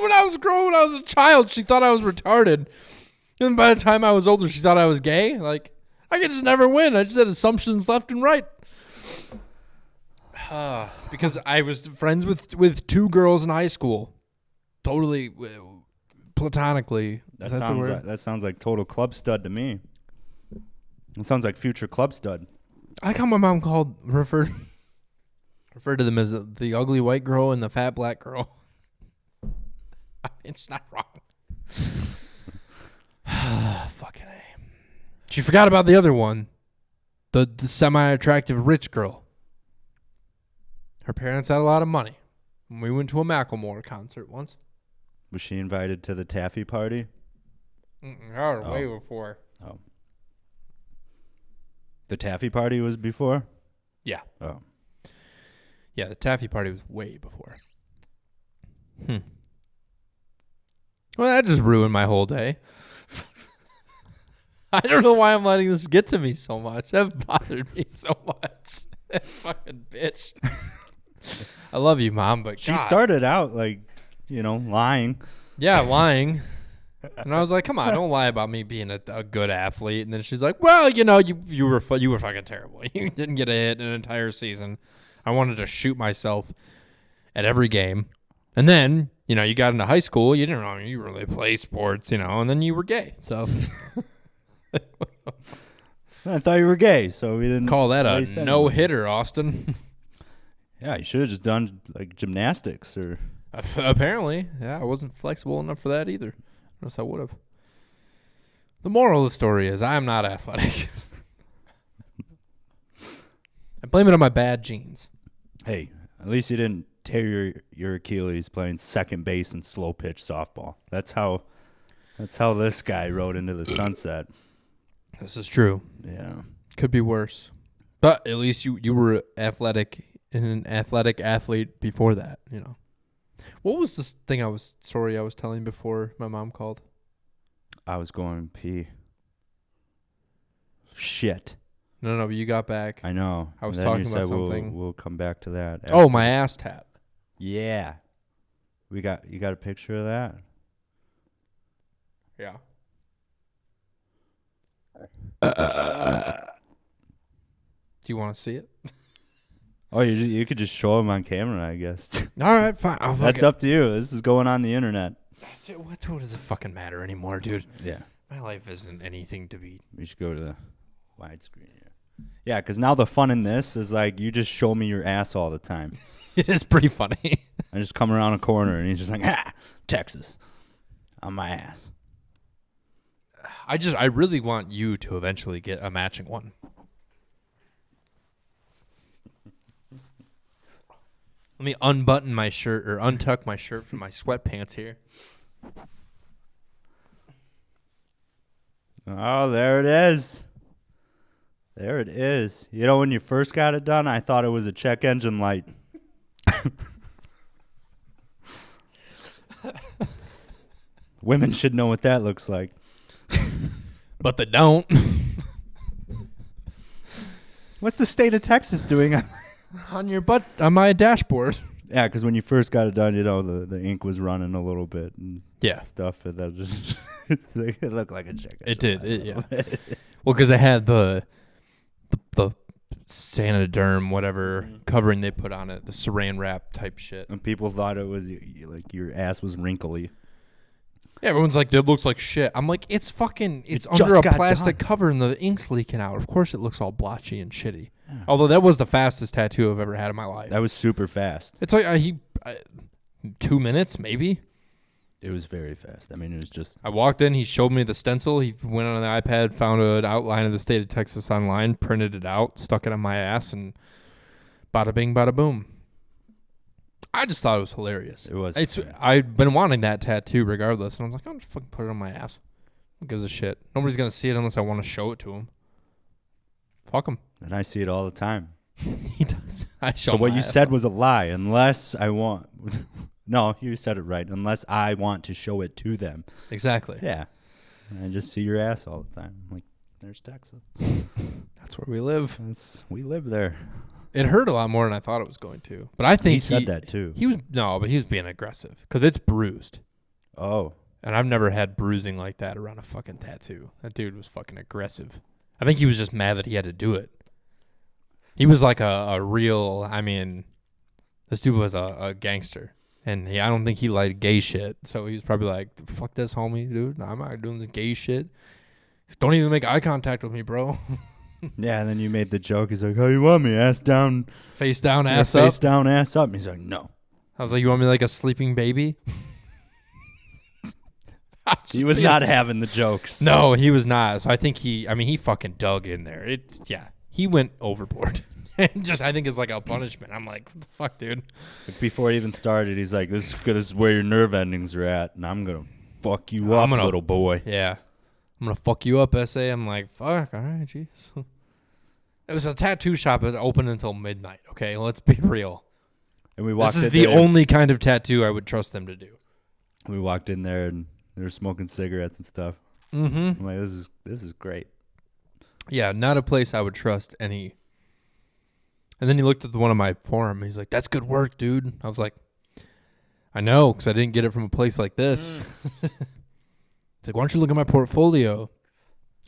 when I was a child, she thought I was retarded. And by the time I was older, she thought I was gay. Like, I could just never win. I just had assumptions left and right. Because I was friends with 2 girls in high school. Totally platonically. That sounds like total club stud to me. It sounds like future club stud. I like how my mom referred to them as the ugly white girl and the fat black girl. It's not wrong. Fucking A. She forgot about the other one. The semi-attractive rich girl. Her parents had a lot of money. We went to a Macklemore concert once. Was she invited to the taffy party? That was way before. Oh. The taffy party was before? Yeah. Oh. Yeah, the taffy party was way before. Well, that just ruined my whole day. I don't know why I'm letting this get to me so much. That bothered me so much. That fucking bitch. I love you, Mom, but She God. started out lying. Yeah, lying. And I was like, come on, don't lie about me being a good athlete. And then she's like, well, you were fucking terrible. You didn't get a hit in an entire season. I wanted to shoot myself at every game. And then, you got into high school. You didn't really play sports, and then you were gay. So I thought you were gay, so we didn't call that a waste any no money. hitter, Austin. Yeah, you should have just done like gymnastics or. Apparently, yeah, I wasn't flexible enough for that either. Or else I would have. The moral of the story is I am not athletic. I blame it on my bad genes. Hey, at least you didn't tear your Achilles playing second base in slow pitch softball. That's how this guy rode into the sunset. This is true. Yeah. Could be worse. But at least you were athletic and an athletic athlete before that, What was this thing I was telling before my mom called? I was going pee. Shit. No, but you got back. I know. I was And then talking you about said something. We'll come back to that. Oh, my ass tat. Yeah. You got a picture of that? Yeah. Do you want to see it? Oh, you could just show him on camera, I guess. All right, fine. That's up to you. This is going on the internet. What does it fucking matter anymore, dude? Yeah. My life isn't anything to be. We should go to the widescreen here. Yeah, because now the fun in this is like you just show me your ass all the time. It is pretty funny. I just come around a corner and he's just like, Texas, on my ass. I really want you to eventually get a matching one. Let me unbutton my shirt or untuck my shirt from my sweatpants here. Oh, there it is. There it is. When you first got it done, I thought it was a check engine light. Women should know what that looks like. But they don't. What's the state of Texas doing? On your butt, on my dashboard. Yeah, because when you first got it done, the ink was running a little bit and stuff, and that just it looked like a check. It did, yeah. Well, because it had the Sanoderm, whatever covering they put on it, the Saran wrap type shit. And people thought it was like your ass was wrinkly. Yeah, everyone's like, it looks like shit. I'm like, it's under just a got plastic done. cover and the ink's leaking out. Of course it looks all blotchy and shitty. Yeah. Although that was the fastest tattoo I've ever had in my life. That was super fast. It's like 2 minutes, maybe. It was very fast. I mean, it was just... I walked in, he showed me the stencil. He went on the iPad, found an outline of the state of Texas online, printed it out, stuck it on my ass, and bada bing, bada boom. I just thought it was hilarious. It was. I'd been wanting that tattoo regardless, and I was like, I'll just fucking put it on my ass. Who gives a shit? Nobody's gonna see it unless I want to show it to him. Fuck him. And I see it all the time. He does. I show So what my you ass said off. was a lie. Unless I want. No, you said it right. Unless I want to show it to them. Exactly. Yeah. And I just see your ass all the time. I'm like, there's Texas. That's where we live. We live there. It hurt a lot more than I thought it was going to. But I think He said that too. He was being aggressive because it's bruised. Oh. And I've never had bruising like that around a fucking tattoo. That dude was fucking aggressive. I think he was just mad that he had to do it. He was like a real, I mean, this dude was a gangster. And I don't think he liked gay shit. So he was probably like, fuck this, homie, dude. I'm not doing this gay shit. Don't even make eye contact with me, bro. Yeah, and then you made the joke. He's like, how you want me? Ass down. Face down, ass up. Face down, ass up. And he's like, no. I was like, you want me like a sleeping baby? He was not having the jokes. No, he was not. So I think he fucking dug in there. He went overboard. And just, I think it's like a punishment. I'm like, what the fuck, dude? Before he even started, he's like, this is where your nerve endings are at, and I'm going to fuck you up, little boy. Yeah. I'm going to fuck you up, SA. I'm like, fuck, all right, jeez. It was a tattoo shop that opened until midnight, okay? Let's be real. And we walked This is in the there. only kind of tattoo I would trust them to do. We walked in there, and they were smoking cigarettes and stuff. Mm-hmm. I'm like, this is great. Yeah, not a place I would trust any. And then he looked at the one on my forum. He's like, that's good work, dude. I was like, I know, because I didn't get it from a place like this. It's like, why don't you look at my portfolio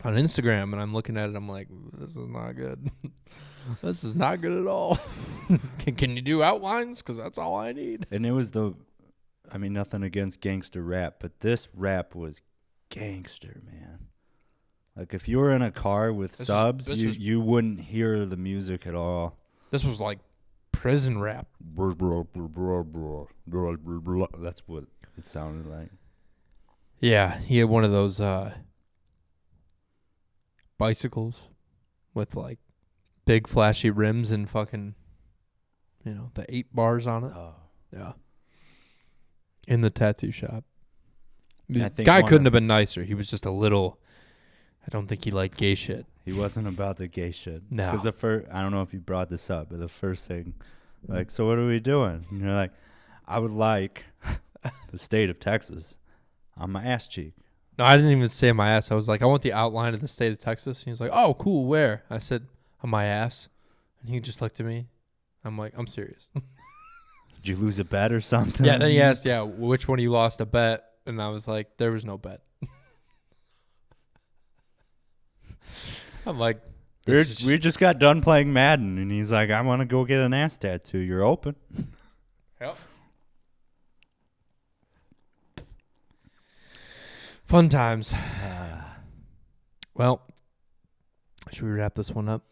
on Instagram? And I'm looking at it. I'm like, this is not good. This is not good at all. Can you do outlines? Because that's all I need. And it was nothing against gangster rap, but this rap was gangster, man. Like, if you were in a car with subs, you wouldn't hear the music at all. This was like prison rap. That's what it sounded like. Yeah, he had one of those bicycles with like big flashy rims and fucking, the 8 bars on it. Oh. Yeah. In the tattoo shop. I think Guy couldn't have been nicer. He was just a little, I don't think he liked gay shit. He wasn't about the gay shit. No. Because I don't know if you brought this up, but the first thing, like, so what are we doing? And you're like, I would like the state of Texas on my ass cheek. No, I didn't even say my ass. I was like, I want the outline of the state of Texas. And he was like, oh, cool, where? I said, on my ass. And he just looked at me. I'm like, I'm serious. Did you lose a bet or something? Yeah, then he asked, which one you lost a bet? And I was like, there was no bet. I'm like, we just got done playing Madden, and he's like, I want to go get an ass tattoo. You're open. Yep. Fun times. Well, should we wrap this one up?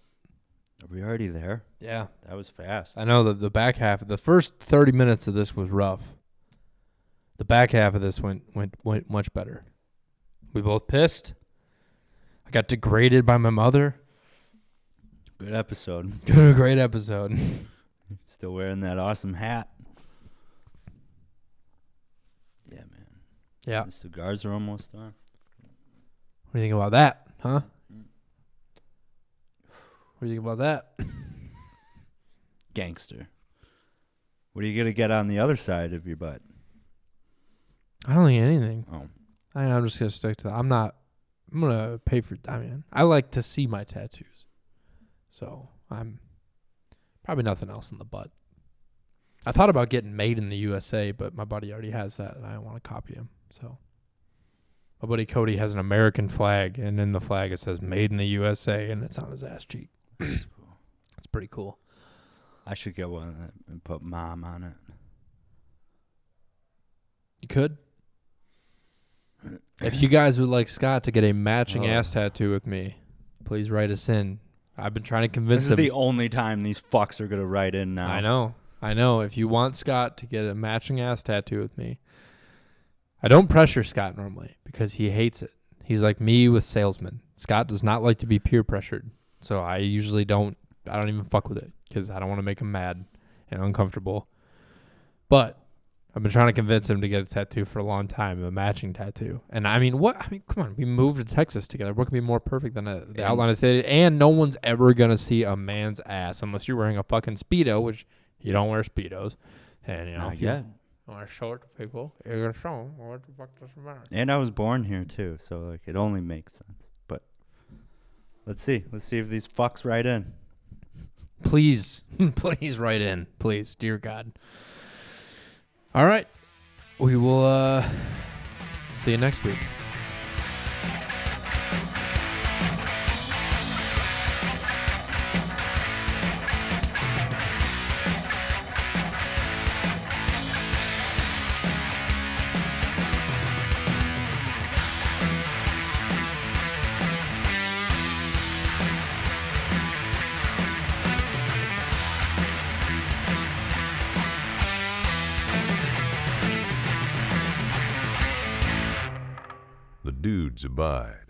Are we already there? Yeah. That was fast. I know that the back half, the first 30 minutes of this was rough. The back half of this went much better. We both pissed. I got degraded by my mother. Good episode. Great episode. Still wearing that awesome hat. Yeah, man. Yeah. The cigars are almost done. What do you think about that, huh? What do you think about that? Gangster. What are you going to get on the other side of your butt? I don't think anything. Oh. I'm just going to stick to that. I'm going to pay for, I like to see my tattoos. So I'm probably nothing else in the butt. I thought about getting made in the USA, but my buddy already has that, and I don't want to copy him. So my buddy Cody has an American flag, and in the flag it says "Made in the USA," and it's on his ass cheek. That's cool. It's pretty cool. I should get one and put mom on it. You could. If you guys would like Scott to get a matching ass tattoo with me, please write us in. I've been trying to convince This is him. the only time these fucks are going to write in now. I know. If you want Scott to get a matching ass tattoo with me, I don't pressure Scott normally because he hates it. He's like me with salesmen. Scott does not like to be peer pressured. So I usually don't even fuck with it because I don't want to make him mad and uncomfortable. But I've been trying to convince him to get a tattoo for a long time, a matching tattoo. And I mean, what? I mean, come on. We moved to Texas together. What could be more perfect than the outline I stated? And no one's ever going to see a man's ass unless you're wearing a fucking Speedo, which you don't wear Speedos. And, you know, Not if you yet. want to show it to people, you're going to show them. What the fuck does it matter? And I was born here too, so like it only makes sense. But let's see if these fucks write in. Please, please write in. Please, dear God. All right. We will see you next week. The dudes abide.